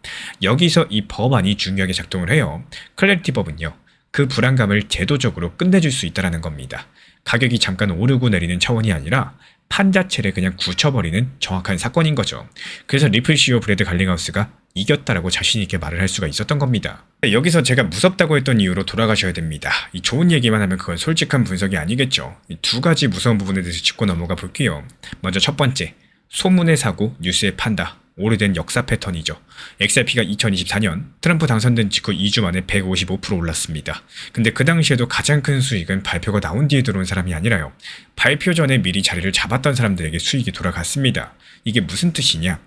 여기서 이 법안이 중요하게 작동을 해요. 클래리티 법은요. 그 불안감을 제도적으로 끝내줄 수 있다는 겁니다. 가격이 잠깐 오르고 내리는 차원이 아니라 판 자체를 그냥 굳혀버리는 정확한 사건인 거죠. 그래서 리플 CEO 브래드 갈링하우스가 이겼다라고 자신있게 말을 할 수가 있었던 겁니다. 여기서 제가 무섭다고 했던 이유로 돌아가셔야 됩니다. 이 좋은 얘기만 하면 그건 솔직한 분석이 아니겠죠. 이 두 가지 무서운 부분에 대해서 짚고 넘어가 볼게요. 먼저 첫 번째, 소문의 사고, 뉴스의 판다. 오래된 역사 패턴이죠. XRP가 2024년 트럼프 당선된 직후 2주 만에 155% 올랐습니다. 근데 그 당시에도 가장 큰 수익은 발표가 나온 뒤에 들어온 사람이 아니라요. 발표 전에 미리 자리를 잡았던 사람들에게 수익이 돌아갔습니다. 이게 무슨 뜻이냐?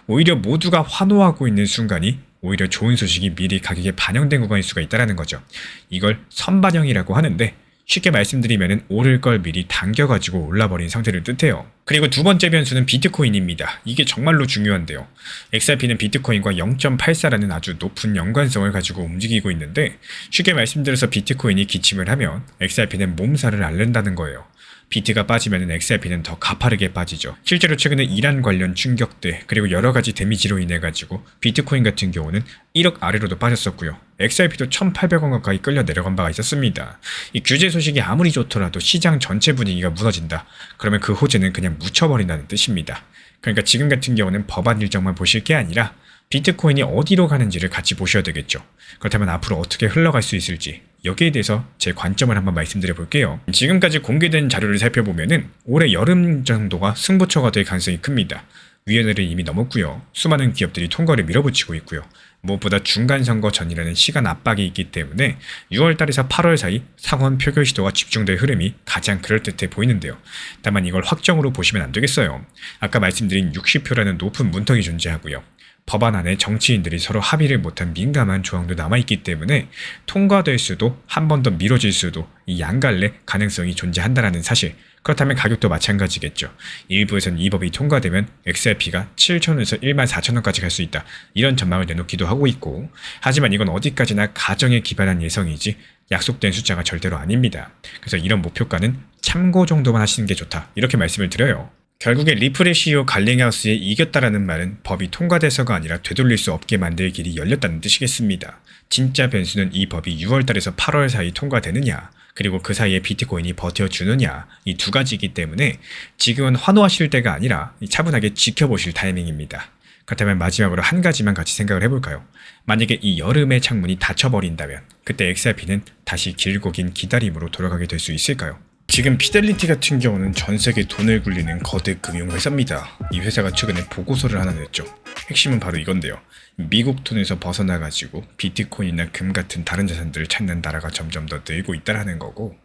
오히려 모두가 환호하고 있는 순간이 오히려 좋은 소식이 미리 가격에 반영된 구간일 수가 있다는 거죠. 이걸 선반영이라고 하는데 쉽게 말씀드리면 오를 걸 미리 당겨가지고 올라버린 상태를 뜻해요. 그리고 두 번째 변수는 비트코인입니다. 이게 정말로 중요한데요. XRP는 비트코인과 0.84라는 아주 높은 연관성을 가지고 움직이고 있는데 쉽게 말씀드려서 비트코인이 기침을 하면 XRP는 몸살을 앓는다는 거예요. 비트가 빠지면 XRP는 더 가파르게 빠지죠. 실제로 최근에 이란 관련 충격대 그리고 여러 가지 데미지로 인해 가지고 비트코인 같은 경우는 1억 아래로도 빠졌었고요. XRP도 1,800원 가까이 끌려 내려간 바가 있었습니다. 이 규제 소식이 아무리 좋더라도 시장 전체 분위기가 무너진다. 그러면 그 호재는 그냥 묻혀버린다는 뜻입니다. 그러니까 지금 같은 경우는 법안 일정만 보실 게 아니라 비트코인이 어디로 가는지를 같이 보셔야 되겠죠. 그렇다면 앞으로 어떻게 흘러갈 수 있을지 여기에 대해서 제 관점을 한번 말씀드려 볼게요. 지금까지 공개된 자료를 살펴보면은 올해 여름 정도가 승부처가 될 가능성이 큽니다. 위원회를 이미 넘었고요. 수많은 기업들이 통과를 밀어붙이고 있고요. 무엇보다 중간선거 전이라는 시간 압박이 있기 때문에 6월달에서 8월 사이 상원 표결 시도가 집중될 흐름이 가장 그럴듯해 보이는데요. 다만 이걸 확정으로 보시면 안 되겠어요. 아까 말씀드린 60표라는 높은 문턱이 존재하고요. 법안 안에 정치인들이 서로 합의를 못한 민감한 조항도 남아있기 때문에 통과될 수도 한 번 더 미뤄질 수도 이 양갈래 가능성이 존재한다는 사실. 그렇다면 가격도 마찬가지겠죠. 일부에서는 이 법이 통과되면 XRP가 7,000원에서 14,000원까지 갈 수 있다. 이런 전망을 내놓기도 하고 있고 하지만 이건 어디까지나 가정에 기반한 예상이지 약속된 숫자가 절대로 아닙니다. 그래서 이런 목표가는 참고 정도만 하시는 게 좋다. 이렇게 말씀을 드려요. 결국에 리플의 CEO 갈링하우스에 이겼다라는 말은 법이 통과돼서가 아니라 되돌릴 수 없게 만들 길이 열렸다는 뜻이겠습니다. 진짜 변수는 이 법이 6월달에서 8월 사이 통과되느냐 그리고 그 사이에 비트코인이 버텨주느냐 이 두 가지이기 때문에 지금은 환호하실 때가 아니라 차분하게 지켜보실 타이밍입니다. 그렇다면 마지막으로 한 가지만 같이 생각을 해볼까요? 만약에 이 여름의 창문이 닫혀버린다면 그때 XRP는 다시 길고 긴 기다림으로 돌아가게 될 수 있을까요? 지금 피델리티 같은 경우는 전 세계 돈을 굴리는 거대 금융회사입니다. 이 회사가 최근에 보고서를 하나 냈죠. 핵심은 바로 이건데요. 미국 돈에서 벗어나가지고 비트코인이나 금 같은 다른 자산들을 찾는 나라가 점점 더 늘고 있다는 거고,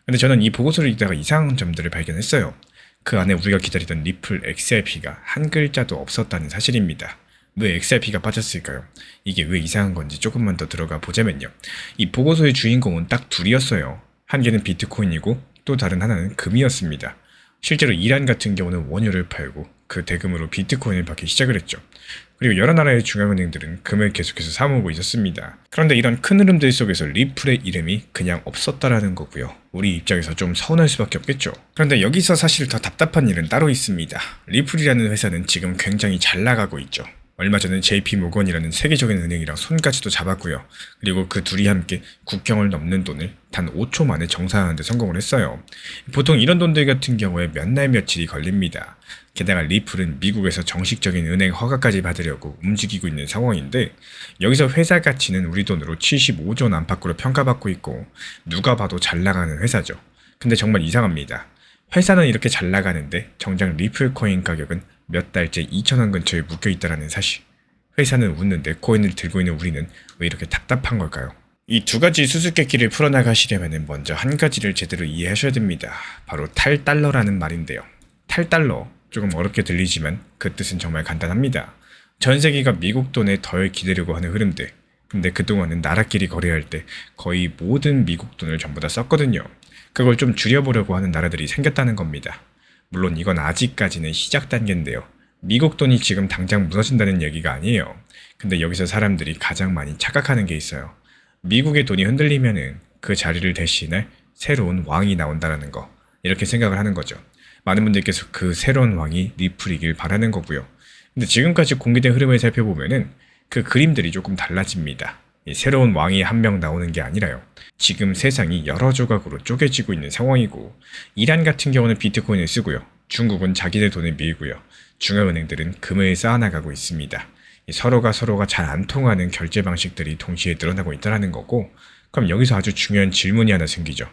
근데 저는 이 보고서를 읽다가 이상한 점들을 발견했어요. 그 안에 우리가 기다리던 리플 XRP가 한 글자도 없었다는 사실입니다. 왜 XRP가 빠졌을까요? 이게 왜 이상한 건지 조금만 더 들어가 보자면요. 이 보고서의 주인공은 딱 둘이었어요. 한 개는 비트코인이고 또 다른 하나는 금이었습니다. 실제로 이란 같은 경우는 원유를 팔고 그 대금으로 비트코인을 받기 시작을 했죠. 그리고 여러 나라의 중앙은행들은 금을 계속해서 사모으고 있었습니다. 그런데 이런 큰 흐름들 속에서 리플의 이름이 그냥 없었다라는 거고요. 우리 입장에서 좀 서운할 수밖에 없겠죠. 그런데 여기서 사실 더 답답한 일은 따로 있습니다. 리플이라는 회사는 지금 굉장히 잘 나가고 있죠. 얼마 전에 JP모건이라는 세계적인 은행이랑 손까지도 잡았고요. 그리고 그 둘이 함께 국경을 넘는 돈을 단 5초 만에 정산하는 데 성공을 했어요. 보통 이런 돈들 같은 경우에 몇 날 며칠이 걸립니다. 게다가 리플은 미국에서 정식적인 은행 허가까지 받으려고 움직이고 있는 상황인데, 여기서 회사 가치는 우리 돈으로 75조 원 안팎으로 평가받고 있고 누가 봐도 잘 나가는 회사죠. 근데 정말 이상합니다. 회사는 이렇게 잘 나가는데 정작 리플 코인 가격은 몇 달째 2,000원 근처에 묶여있다는 사실. 회사는 웃는데 코인을 들고 있는 우리는 왜 이렇게 답답한 걸까요? 이 두 가지 수수께끼를 풀어나가시려면 먼저 한 가지를 제대로 이해하셔야 됩니다. 바로 탈달러라는 말인데요. 탈달러, 조금 어렵게 들리지만 그 뜻은 정말 간단합니다. 전 세계가 미국 돈에 덜 기대려고 하는 흐름들. 근데 그동안은 나라끼리 거래할 때 거의 모든 미국 돈을 전부 다 썼거든요. 그걸 좀 줄여보려고 하는 나라들이 생겼다는 겁니다. 물론 이건 아직까지는 시작 단계인데요. 미국 돈이 지금 당장 무너진다는 얘기가 아니에요. 근데 여기서 사람들이 가장 많이 착각하는 게 있어요. 미국의 돈이 흔들리면은 그 자리를 대신할 새로운 왕이 나온다는 거. 이렇게 생각을 하는 거죠. 많은 분들께서 그 새로운 왕이 리플이길 바라는 거고요. 근데 지금까지 공개된 흐름을 살펴보면은 그 그림들이 조금 달라집니다. 이 새로운 왕이 한 명 나오는 게 아니라요. 지금 세상이 여러 조각으로 쪼개지고 있는 상황이고, 이란 같은 경우는 비트코인을 쓰고요. 중국은 자기네 돈을 밀고요. 중앙은행들은 금을 쌓아나가고 있습니다. 서로가 잘 안 통하는 결제 방식들이 동시에 늘어나고 있다는 거고, 그럼 여기서 아주 중요한 질문이 하나 생기죠.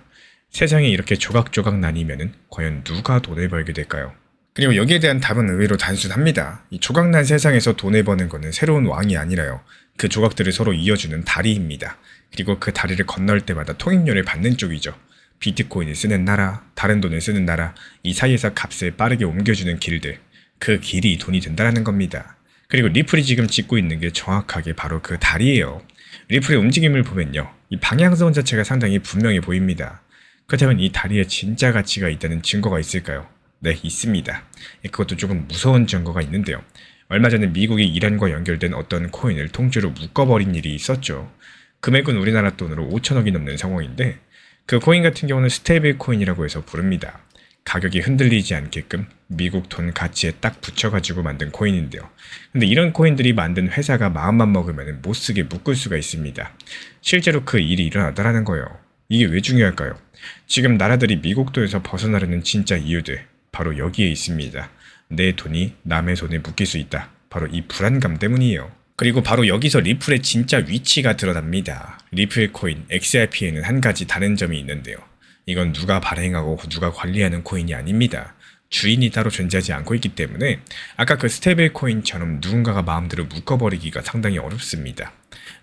세상이 이렇게 조각조각 나뉘면은 과연 누가 돈을 벌게 될까요? 그리고 여기에 대한 답은 의외로 단순합니다. 이 조각난 세상에서 돈을 버는 거는 새로운 왕이 아니라요. 그 조각들을 서로 이어주는 다리입니다. 그리고 그 다리를 건널 때마다 통행료를 받는 쪽이죠. 비트코인을 쓰는 나라, 다른 돈을 쓰는 나라, 이 사이에서 값을 빠르게 옮겨주는 길들. 그 길이 돈이 된다는 겁니다. 그리고 리플이 지금 짓고 있는 게 정확하게 바로 그 다리예요. 리플의 움직임을 보면요. 이 방향성 자체가 상당히 분명해 보입니다. 그렇다면 이 다리에 진짜 가치가 있다는 증거가 있을까요? 네, 있습니다. 그것도 조금 무서운 증거가 있는데요. 얼마 전에 미국이 이란과 연결된 어떤 코인을 통째로 묶어버린 일이 있었죠. 금액은 우리나라 돈으로 5천억이 넘는 상황인데, 그 코인 같은 경우는 스테이블 코인이라고 해서 부릅니다. 가격이 흔들리지 않게끔 미국 돈 가치에 딱 붙여가지고 만든 코인인데요. 근데 이런 코인들이 만든 회사가 마음만 먹으면 못 쓰게 묶을 수가 있습니다. 실제로 그 일이 일어나더라는 거예요. 이게 왜 중요할까요? 지금 나라들이 미국 돈에서 벗어나려는 진짜 이유들, 바로 여기에 있습니다. 내 돈이 남의 손에 묶일 수 있다. 바로 이 불안감 때문이에요. 그리고 바로 여기서 리플의 진짜 위치가 드러납니다. 리플 코인 XRP에는 한 가지 다른 점이 있는데요. 이건 누가 발행하고 누가 관리하는 코인이 아닙니다. 주인이 따로 존재하지 않고 있기 때문에 아까 그 스테이블 코인처럼 누군가가 마음대로 묶어버리기가 상당히 어렵습니다.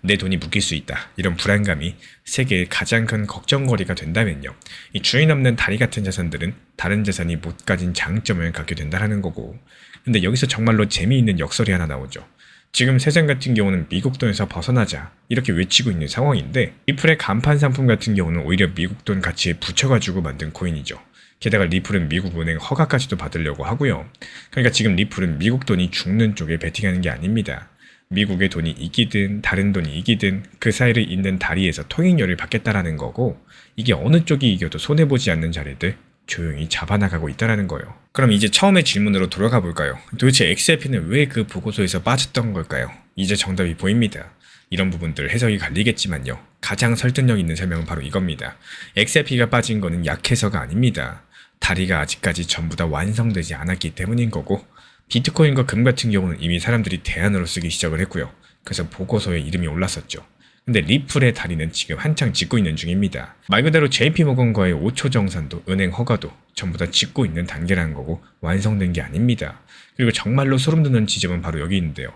내 돈이 묶일 수 있다. 이런 불안감이 세계의 가장 큰 걱정거리가 된다면요. 이 주인 없는 다리 같은 자산들은 다른 자산이 못 가진 장점을 갖게 된다는 거고, 근데 여기서 정말로 재미있는 역설이 하나 나오죠. 지금 세상 같은 경우는 미국 돈에서 벗어나자 이렇게 외치고 있는 상황인데, 리플의 간판 상품 같은 경우는 오히려 미국 돈 가치에 붙여가지고 만든 코인이죠. 게다가 리플은 미국 은행 허가까지도 받으려고 하고요. 그러니까 지금 리플은 미국 돈이 죽는 쪽에 베팅하는 게 아닙니다. 미국의 돈이 이기든 다른 돈이 이기든 그 사이를 잇는 다리에서 통행료를 받겠다라는 거고, 이게 어느 쪽이 이겨도 손해보지 않는 자리들 조용히 잡아나가고 있다는 거예요. 그럼 이제 처음의 질문으로 돌아가 볼까요? 도대체 XRP는 왜 그 보고서에서 빠졌던 걸까요? 이제 정답이 보입니다. 이런 부분들 해석이 갈리겠지만요. 가장 설득력 있는 설명은 바로 이겁니다. XRP가 빠진 거는 약해서가 아닙니다. 다리가 아직까지 전부 다 완성되지 않았기 때문인 거고, 비트코인과 금 같은 경우는 이미 사람들이 대안으로 쓰기 시작을 했고요. 그래서 보고서에 이름이 올랐었죠. 근데 리플의 다리는 지금 한창 짓고 있는 중입니다. 말 그대로 JP모건과의 5초 정산도 은행 허가도 전부 다 짓고 있는 단계라는 거고 완성된 게 아닙니다. 그리고 정말로 소름 돋는 지점은 바로 여기 있는데요.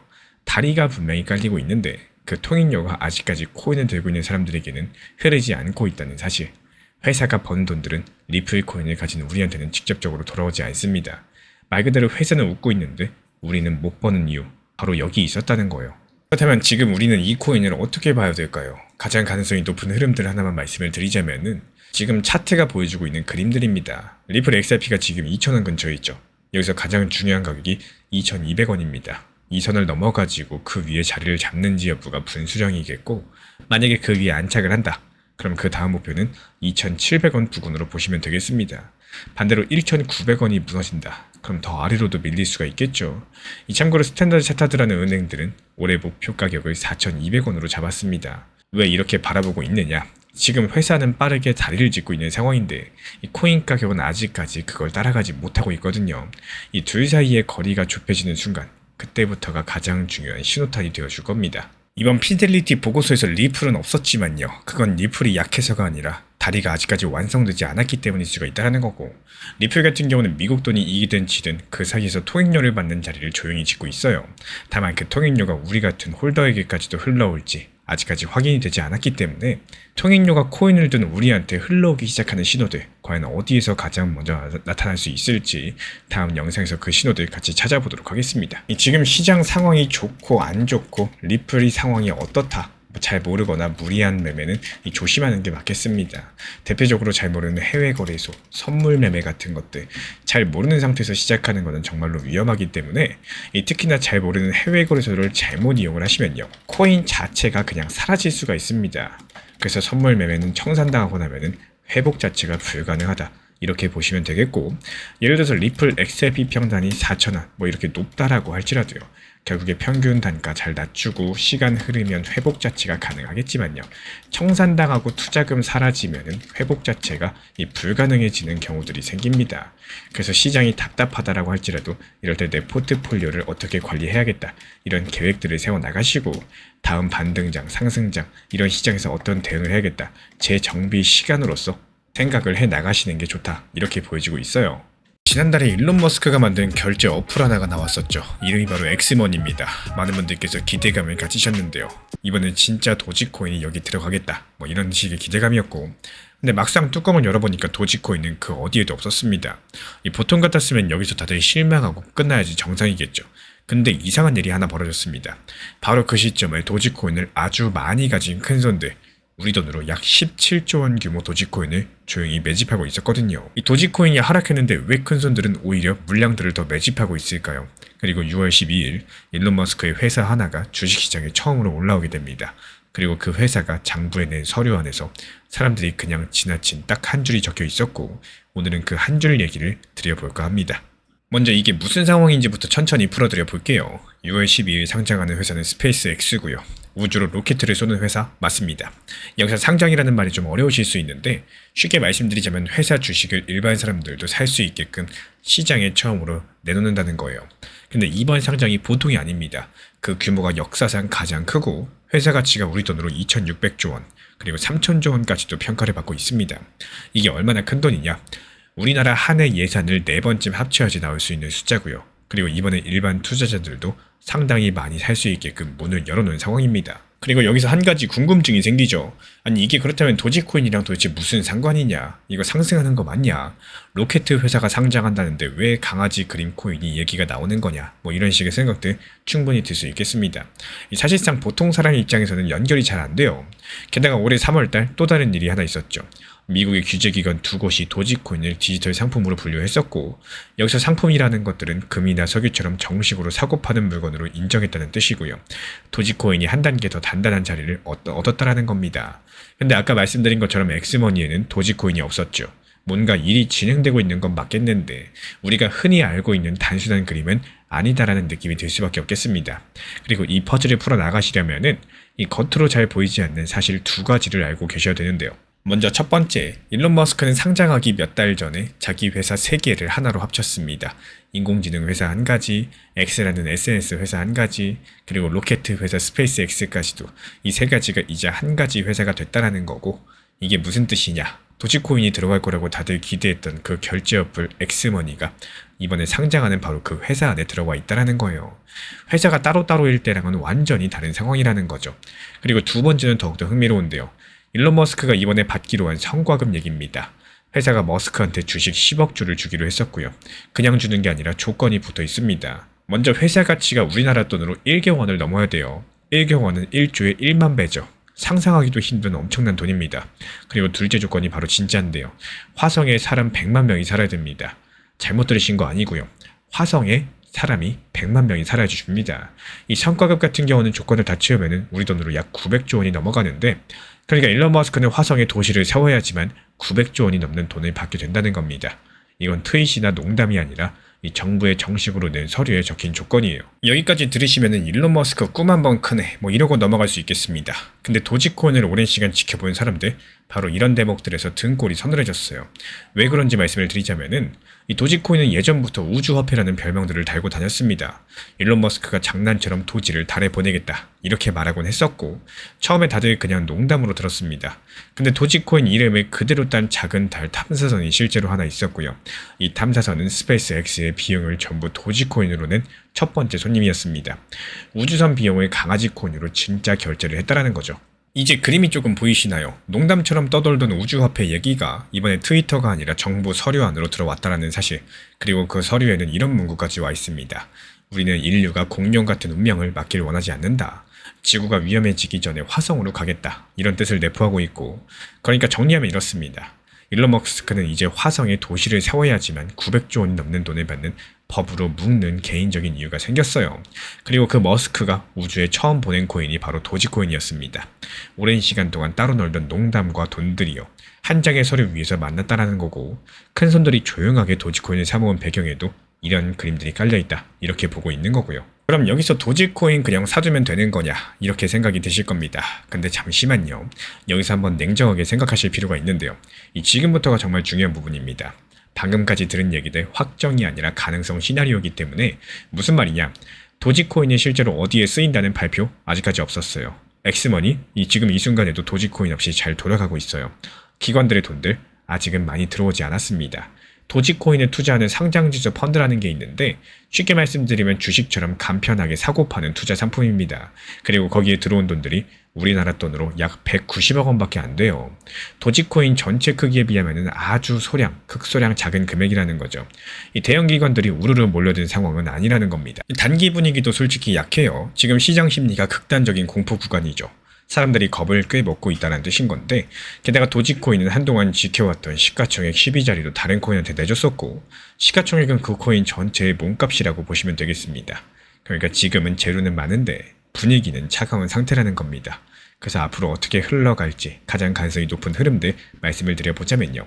다리가 분명히 깔리고 있는데 그 통행료가 아직까지 코인을 들고 있는 사람들에게는 흐르지 않고 있다는 사실. 회사가 번 돈들은 리플 코인을 가진 우리한테는 직접적으로 돌아오지 않습니다. 말 그대로 회사는 웃고 있는데 우리는 못 버는 이유, 바로 여기 있었다는 거예요. 그렇다면 지금 우리는 이 코인을 어떻게 봐야 될까요? 가장 가능성이 높은 흐름들 하나만 말씀을 드리자면은 지금 차트가 보여주고 있는 그림들입니다. 리플 XRP가 지금 2,000원 근처에 있죠. 여기서 가장 중요한 가격이 2,200원입니다. 이 선을 넘어가지고 그 위에 자리를 잡는지 여부가 분수령이겠고, 만약에 그 위에 안착을 한다. 그럼 그 다음 목표는 2,700원 부근으로 보시면 되겠습니다. 반대로 1,900원이 무너진다. 그럼 더 아래로도 밀릴 수가 있겠죠. 참고로 스탠다드 차타드라는 은행들은 올해 목표 가격을 4,200원으로 잡았습니다. 왜 이렇게 바라보고 있느냐? 지금 회사는 빠르게 다리를 짓고 있는 상황인데 이 코인 가격은 아직까지 그걸 따라가지 못하고 있거든요. 이 둘 사이의 거리가 좁혀지는 순간 그때부터가 가장 중요한 신호탄이 되어줄 겁니다. 이번 피델리티 보고서에서 리플은 없었지만요. 그건 리플이 약해서가 아니라 다리가 아직까지 완성되지 않았기 때문일 수가 있다는 거고, 리플 같은 경우는 미국 돈이 이기든 지든 그 사이에서 통행료를 받는 자리를 조용히 짓고 있어요. 다만 그 통행료가 우리 같은 홀더에게까지도 흘러올지 아직까지 확인이 되지 않았기 때문에 통행료가 코인을 든 우리한테 흘러오기 시작하는 신호들, 과연 어디에서 가장 먼저 나타날 수 있을지 다음 영상에서 그 신호들 같이 찾아보도록 하겠습니다. 지금 시장 상황이 좋고 안 좋고 리플이 상황이 어떻다, 잘 모르거나 무리한 매매는 조심하는 게 맞겠습니다. 대표적으로 잘 모르는 해외 거래소, 선물 매매 같은 것들 잘 모르는 상태에서 시작하는 것은 정말로 위험하기 때문에 특히나 잘 모르는 해외 거래소를 잘못 이용을 하시면요, 코인 자체가 그냥 사라질 수가 있습니다. 그래서 선물 매매는 청산당하고 나면은 회복 자체가 불가능하다, 이렇게 보시면 되겠고, 예를 들어서 리플 XRP 평단이 4,000원 이렇게 높다라고 할지라도요, 결국에 평균 단가 잘 낮추고 시간 흐르면 회복 자체가 가능하겠지만요, 청산당하고 투자금 사라지면은 회복 자체가 불가능해지는 경우들이 생깁니다. 그래서 시장이 답답하다라고 할지라도 이럴 때 내 포트폴리오를 어떻게 관리해야겠다, 이런 계획들을 세워 나가시고 다음 반등장, 상승장 이런 시장에서 어떤 대응을 해야겠다, 재정비 시간으로서 생각을 해 나가시는 게 좋다, 이렇게 보여지고 있어요. 지난달에 일론 머스크가 만든 결제 어플 하나가 나왔었죠. 이름이 바로 엑스머니입니다. 많은 분들께서 기대감을 가지셨는데요. 이번엔 진짜 도지코인이 여기 들어가겠다, 이런 식의 기대감이었고, 근데 막상 뚜껑을 열어보니까 도지코인은 그 어디에도 없었습니다. 보통 같았으면 여기서 다들 실망하고 끝나야지 정상이겠죠. 근데 이상한 일이 하나 벌어졌습니다. 바로 그 시점에 도지코인을 아주 많이 가진 큰 손들, 우리 돈으로 약 17조 원 규모 도지코인을 조용히 매집하고 있었거든요. 이 도지코인이 하락했는데 왜 큰손들은 오히려 물량들을 더 매집하고 있을까요? 그리고 6월 12일 일론 머스크의 회사 하나가 주식시장에 처음으로 올라오게 됩니다. 그리고 그 회사가 장부에 낸 서류안에서 사람들이 그냥 지나친 딱 한 줄이 적혀 있었고, 오늘은 그 한 줄 얘기를 드려볼까 합니다. 먼저 이게 무슨 상황인지부터 천천히 풀어드려 볼게요. 6월 12일 상장하는 회사는 스페이스X고요. 우주로 로켓을 쏘는 회사 맞습니다. 여기서 상장이라는 말이 좀 어려우실 수 있는데, 쉽게 말씀드리자면 회사 주식을 일반 사람들도 살 수 있게끔 시장에 처음으로 내놓는다는 거예요. 근데 이번 상장이 보통이 아닙니다. 그 규모가 역사상 가장 크고 회사 가치가 우리 돈으로 2,600조 원, 그리고 3,000조 원까지도 평가를 받고 있습니다. 이게 얼마나 큰 돈이냐? 우리나라 한 해 예산을 4번쯤 합쳐야지 나올 수 있는 숫자고요. 그리고 이번에 일반 투자자들도 상당히 많이 살 수 있게끔 문을 열어놓은 상황입니다. 그리고 여기서 한 가지 궁금증이 생기죠. 아니 이게 그렇다면 도지코인이랑 도대체 무슨 상관이냐? 이거 상승하는 거 맞냐? 로켓 회사가 상장한다는데 왜 강아지 그림 코인이 얘기가 나오는 거냐? 이런 식의 생각들 충분히 들 수 있겠습니다. 사실상 보통 사람 입장에서는 연결이 잘 안 돼요. 게다가 올해 3월달 또 다른 일이 하나 있었죠. 미국의 규제기관 2곳이 도지코인을 디지털 상품으로 분류했었고, 여기서 상품이라는 것들은 금이나 석유처럼 정식으로 사고 파는 물건으로 인정했다는 뜻이고요. 도지코인이 한 단계 더 단단한 자리를 얻었다라는 겁니다. 근데 아까 말씀드린 것처럼 엑스머니에는 도지코인이 없었죠. 뭔가 일이 진행되고 있는 건 맞겠는데 우리가 흔히 알고 있는 단순한 그림은 아니다라는 느낌이 들 수밖에 없겠습니다. 그리고 이 퍼즐을 풀어나가시려면은 이 겉으로 잘 보이지 않는 사실 두 가지를 알고 계셔야 되는데요. 먼저 첫 번째, 일론 머스크는 상장하기 몇 달 전에 자기 회사 3개를 하나로 합쳤습니다. 인공지능 회사 한 가지, X라는 SNS 회사 한 가지, 그리고 로켓 회사 스페이스 X까지도 이 3가지가 이제 한 가지 회사가 됐다라는 거고, 이게 무슨 뜻이냐? 도지코인이 들어갈 거라고 다들 기대했던 그 결제 어플 엑스머니가 이번에 상장하는 바로 그 회사 안에 들어와 있다라는 거예요. 회사가 따로따로일 때랑은 완전히 다른 상황이라는 거죠. 그리고 두 번째는 더욱더 흥미로운데요. 일론 머스크가 이번에 받기로 한 성과급 얘기입니다. 회사가 머스크한테 주식 10억 주를 주기로 했었고요. 그냥 주는 게 아니라 조건이 붙어 있습니다. 먼저 회사 가치가 우리나라 돈으로 1조 원을 넘어야 돼요. 1조 원은 1조의 1만 배죠. 상상하기도 힘든 엄청난 돈입니다. 그리고 둘째 조건이 바로 진짜인데요. 화성에 사람 100만 명이 살아야 됩니다. 잘못 들으신 거 아니고요. 화성에 사람이 100만 명이 살아야 줍니다. 이 성과급 같은 경우는 조건을 다 채우면 우리 돈으로 약 900조 원이 넘어가는데, 그러니까 일론 머스크는 화성에 도시를 세워야지만 900조 원이 넘는 돈을 받게 된다는 겁니다. 이건 트윗이나 농담이 아니라 이 정부의 정식으로 낸 서류에 적힌 조건이에요. 여기까지 들으시면은 일론 머스크 꿈 한번 크네 뭐 이러고 넘어갈 수 있겠습니다. 근데 도지코인을 오랜 시간 지켜본 사람들, 바로 이런 대목들에서 등골이 서늘해졌어요. 왜 그런지 말씀을 드리자면은 이 도지코인은 예전부터 우주화폐라는 별명들을 달고 다녔습니다. 일론 머스크가 장난처럼 도지를 달에 보내겠다 이렇게 말하곤 했었고, 처음에 다들 그냥 농담으로 들었습니다. 근데 도지코인 이름을 그대로 딴 작은 달 탐사선이 실제로 하나 있었고요. 이 탐사선은 스페이스 X의 비용을 전부 도지코인으로 낸 첫 번째 손님이었습니다. 우주선 비용을 강아지 코인으로 진짜 결제를 했다라는 거죠. 이제 그림이 조금 보이시나요? 농담처럼 떠돌던 우주화폐 얘기가 이번에 트위터가 아니라 정부 서류 안으로 들어왔다라는 사실, 그리고 그 서류에는 이런 문구까지 와 있습니다. 우리는 인류가 공룡 같은 운명을 맞길 원하지 않는다. 지구가 위험해지기 전에 화성으로 가겠다. 이런 뜻을 내포하고 있고, 그러니까 정리하면 이렇습니다. 일론 머스크는 이제 화성에 도시를 세워야지만 900조 원이 넘는 돈을 받는 법으로 묶는 개인적인 이유가 생겼어요. 그리고 그 머스크가 우주에 처음 보낸 코인이 바로 도지코인이었습니다. 오랜 시간 동안 따로 놀던 농담과 돈들이요, 한 장의 서류 위에서 만났다라는 거고, 큰 손들이 조용하게 도지코인을 사모은 배경에도 이런 그림들이 깔려있다 이렇게 보고 있는 거고요. 그럼 여기서 도지코인 그냥 사두면 되는 거냐 이렇게 생각이 드실 겁니다. 근데 잠시만요. 여기서 한번 냉정하게 생각하실 필요가 있는데요. 이 지금부터가 정말 중요한 부분입니다. 방금까지 들은 얘기들 확정이 아니라 가능성 시나리오이기 때문에, 무슨 말이냐, 도지코인이 실제로 어디에 쓰인다는 발표 아직까지 없었어요. 엑스머니 지금 이 순간에도 도지코인 없이 잘 돌아가고 있어요. 기관들의 돈들 아직은 많이 들어오지 않았습니다. 도지코인에 투자하는 상장지수 펀드라는 게 있는데, 쉽게 말씀드리면 주식처럼 간편하게 사고 파는 투자 상품입니다. 그리고 거기에 들어온 돈들이 우리나라 돈으로 약 190억 원밖에 안 돼요. 도지코인 전체 크기에 비하면 아주 극소량 작은 금액이라는 거죠. 이 대형 기관들이 우르르 몰려든 상황은 아니라는 겁니다. 단기 분위기도 솔직히 약해요. 지금 시장 심리가 극단적인 공포 구간이죠. 사람들이 겁을 꽤 먹고 있다는 뜻인 건데, 게다가 도지코인은 한동안 지켜왔던 시가총액 12자리도 다른 코인한테 내줬었고, 시가총액은 그 코인 전체의 몸값이라고 보시면 되겠습니다. 그러니까 지금은 재료는 많은데 분위기는 차가운 상태라는 겁니다. 그래서 앞으로 어떻게 흘러갈지 가장 가능성이 높은 흐름들 말씀을 드려보자면요.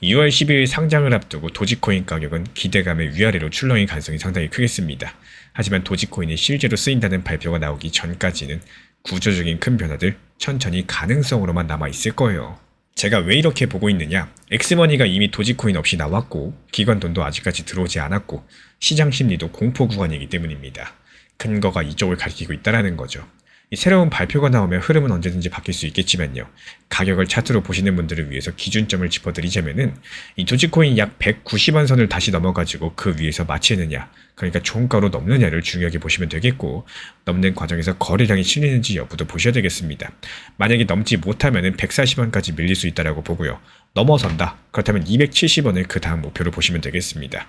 2월 12일 상장을 앞두고 도지코인 가격은 기대감의 위아래로 출렁일 가능성이 상당히 크겠습니다. 하지만 도지코인이 실제로 쓰인다는 발표가 나오기 전까지는 구조적인 큰 변화들 천천히 가능성으로만 남아있을 거예요. 제가 왜 이렇게 보고 있느냐, 엑스머니가 이미 도지코인 없이 나왔고 기관 돈도 아직까지 들어오지 않았고 시장 심리도 공포 구간이기 때문입니다. 근거가 이쪽을 가리키고 있다는 거죠. 이 새로운 발표가 나오면 흐름은 언제든지 바뀔 수 있겠지만요. 가격을 차트로 보시는 분들을 위해서 기준점을 짚어드리자면은 이 도지코인 약 190원 선을 다시 넘어가지고 그 위에서 마치느냐, 그러니까 종가로 넘느냐를 중요하게 보시면 되겠고, 넘는 과정에서 거래량이 실리는지 여부도 보셔야 되겠습니다. 만약에 넘지 못하면은 140원까지 밀릴 수 있다라고 보고요. 넘어선다. 그렇다면 270원을 그 다음 목표로 보시면 되겠습니다.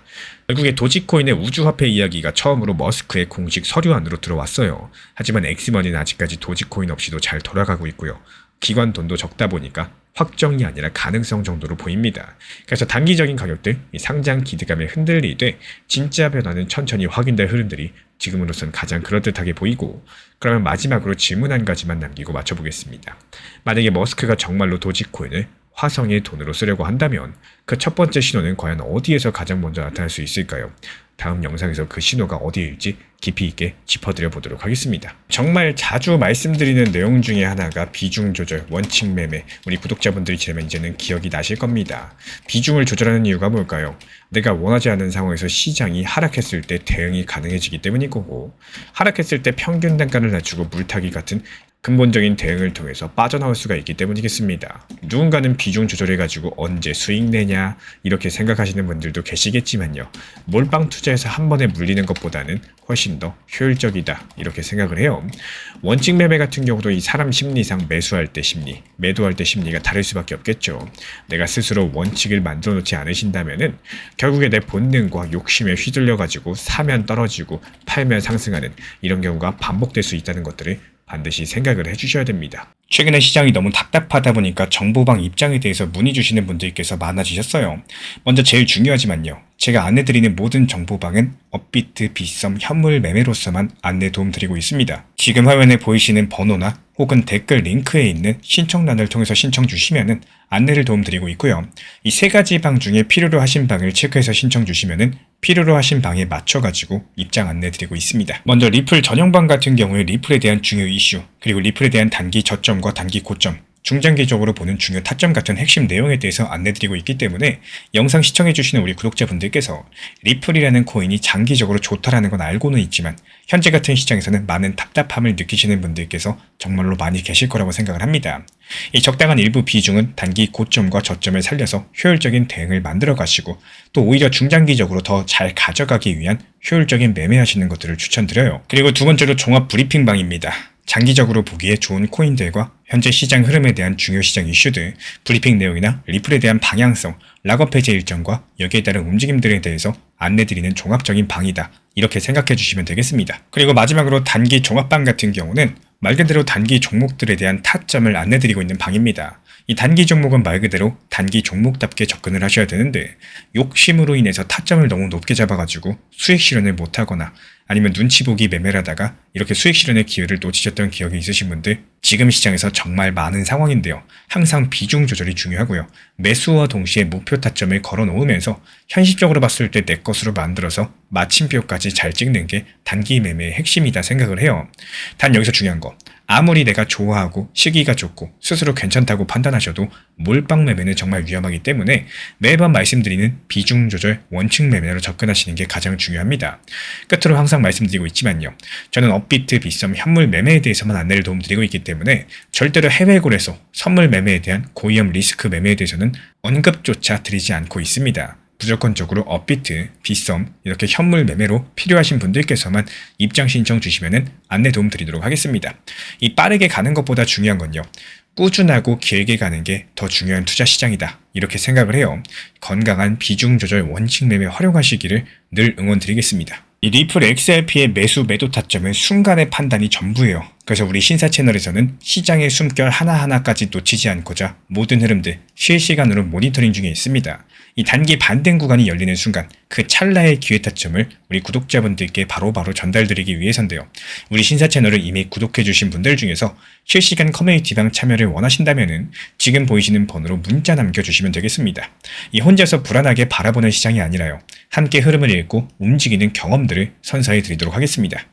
결국에 도지코인의 우주화폐 이야기가 처음으로 머스크의 공식 서류 안으로 들어왔어요. 하지만 엑스머니는 아직까지 도지코인 없이도 잘 돌아가고 있고요. 기관 돈도 적다 보니까 확정이 아니라 가능성 정도로 보입니다. 그래서 단기적인 가격들, 상장 기대감에 흔들리되 진짜 변화는 천천히 확인될 흐름들이 지금으로선 가장 그럴듯하게 보이고, 그러면 마지막으로 질문 한 가지만 남기고 맞춰보겠습니다. 만약에 머스크가 정말로 도지코인을 화성의 돈으로 쓰려고 한다면 그 첫 번째 신호는 과연 어디에서 가장 먼저 나타날 수 있을까요? 다음 영상에서 그 신호가 어디일지 깊이 있게 짚어드려 보도록 하겠습니다. 정말 자주 말씀드리는 내용 중에 하나가 비중 조절, 원칙 매매. 우리 구독자분들이라면 이제는 기억이 나실 겁니다. 비중을 조절하는 이유가 뭘까요? 내가 원하지 않는 상황에서 시장이 하락했을 때 대응이 가능해지기 때문인 거고, 하락했을 때 평균 단가를 낮추고 물타기 같은 근본적인 대응을 통해서 빠져나올 수가 있기 때문이겠습니다. 누군가는 비중 조절해가지고 언제 수익 내냐 이렇게 생각하시는 분들도 계시겠지만요. 몰빵 투자에서 한 번에 물리는 것보다는 훨씬 더 효율적이다 이렇게 생각을 해요. 원칙 매매 같은 경우도 이 사람 심리상 매수할 때 심리, 매도할 때 심리가 다를 수밖에 없겠죠. 내가 스스로 원칙을 만들어 놓지 않으신다면은 결국에 내 본능과 욕심에 휘둘려가지고 사면 떨어지고 팔면 상승하는 이런 경우가 반복될 수 있다는 것들을 반드시 생각을 해주셔야 됩니다. 최근에 시장이 너무 답답하다 보니까 정보방 입장에 대해서 문의 주시는 분들께서 많아지셨어요. 먼저 제일 중요하지만요. 제가 안내드리는 모든 정보방은 업비트, 빗썸, 현물 매매로서만 안내 도움드리고 있습니다. 지금 화면에 보이시는 번호나 혹은 댓글 링크에 있는 신청란을 통해서 신청 주시면은 안내를 도움드리고 있고요. 이 세 가지 방 중에 필요로 하신 방을 체크해서 신청 주시면은 필요로 하신 방에 맞춰가지고 입장 안내드리고 있습니다. 먼저 리플 전용방 같은 경우에 리플에 대한 중요 이슈, 그리고 리플에 대한 단기 저점과 단기 고점, 중장기적으로 보는 중요 타점 같은 핵심 내용에 대해서 안내드리고 있기 때문에 영상 시청해주시는 우리 구독자분들께서 리플이라는 코인이 장기적으로 좋다라는 건 알고는 있지만 현재 같은 시장에서는 많은 답답함을 느끼시는 분들께서 정말로 많이 계실 거라고 생각을 합니다. 이 적당한 일부 비중은 단기 고점과 저점을 살려서 효율적인 대응을 만들어 가시고 또 오히려 중장기적으로 더 잘 가져가기 위한 효율적인 매매하시는 것들을 추천드려요. 그리고 두 번째로 종합 브리핑방입니다. 장기적으로 보기에 좋은 코인들과 현재 시장 흐름에 대한 중요 시장 이슈들, 브리핑 내용이나 리플에 대한 방향성, 락업 해제 일정과 여기에 따른 움직임들에 대해서 안내드리는 종합적인 방이다. 이렇게 생각해 주시면 되겠습니다. 그리고 마지막으로 단기 종합방 같은 경우는 말 그대로 단기 종목들에 대한 타점을 안내드리고 있는 방입니다. 이 단기 종목은 말 그대로 단기 종목답게 접근을 하셔야 되는데 욕심으로 인해서 타점을 너무 높게 잡아가지고 수익 실현을 못하거나 아니면 눈치 보기 매매를 하다가 이렇게 수익 실현의 기회를 놓치셨던 기억이 있으신 분들 지금 시장에서 정말 많은 상황인데요. 항상 비중 조절이 중요하고요. 매수와 동시에 목표 타점을 걸어 놓으면서 현실적으로 봤을 때 내 것으로 만들어서 마침표까지 잘 찍는 게 단기 매매의 핵심이다 생각을 해요. 단 여기서 중요한 거, 아무리 내가 좋아하고 시기가 좋고 스스로 괜찮다고 판단하셔도 몰빵 매매는 정말 위험하기 때문에 매번 말씀드리는 비중 조절 원칙 매매로 접근하시는 게 가장 중요합니다. 끝으로 항상 말씀드리고 있지만요. 저는 업비트, 빗썸, 현물 매매에 대해서만 안내를 도움드리고 있기 때문에 절대로 해외골에서 선물 매매에 대한 고위험 리스크 매매에 대해서는 언급조차 드리지 않고 있습니다. 무조건적으로 업비트, 빗썸 이렇게 현물 매매로 필요하신 분들께서만 입장 신청 주시면은 안내 도움 드리도록 하겠습니다. 이 빠르게 가는 것보다 중요한 건요. 꾸준하고 길게 가는 게 더 중요한 투자 시장이다. 이렇게 생각을 해요. 건강한 비중 조절 원칙 매매 활용하시기를 늘 응원드리겠습니다. 이 리플 XRP의 매수 매도 타점은 순간의 판단이 전부예요. 그래서 우리 신사 채널에서는 시장의 숨결 하나하나까지 놓치지 않고자 모든 흐름들 실시간으로 모니터링 중에 있습니다. 이 단기 반등 구간이 열리는 순간 그 찰나의 기회 타점을 우리 구독자분들께 바로바로 전달드리기 위해서인데요. 우리 신사 채널을 이미 구독해주신 분들 중에서 실시간 커뮤니티방 참여를 원하신다면 지금 보이시는 번호로 문자 남겨주시면 되겠습니다. 이 혼자서 불안하게 바라보는 시장이 아니라요. 함께 흐름을 읽고 움직이는 경험들을 선사해 드리도록 하겠습니다.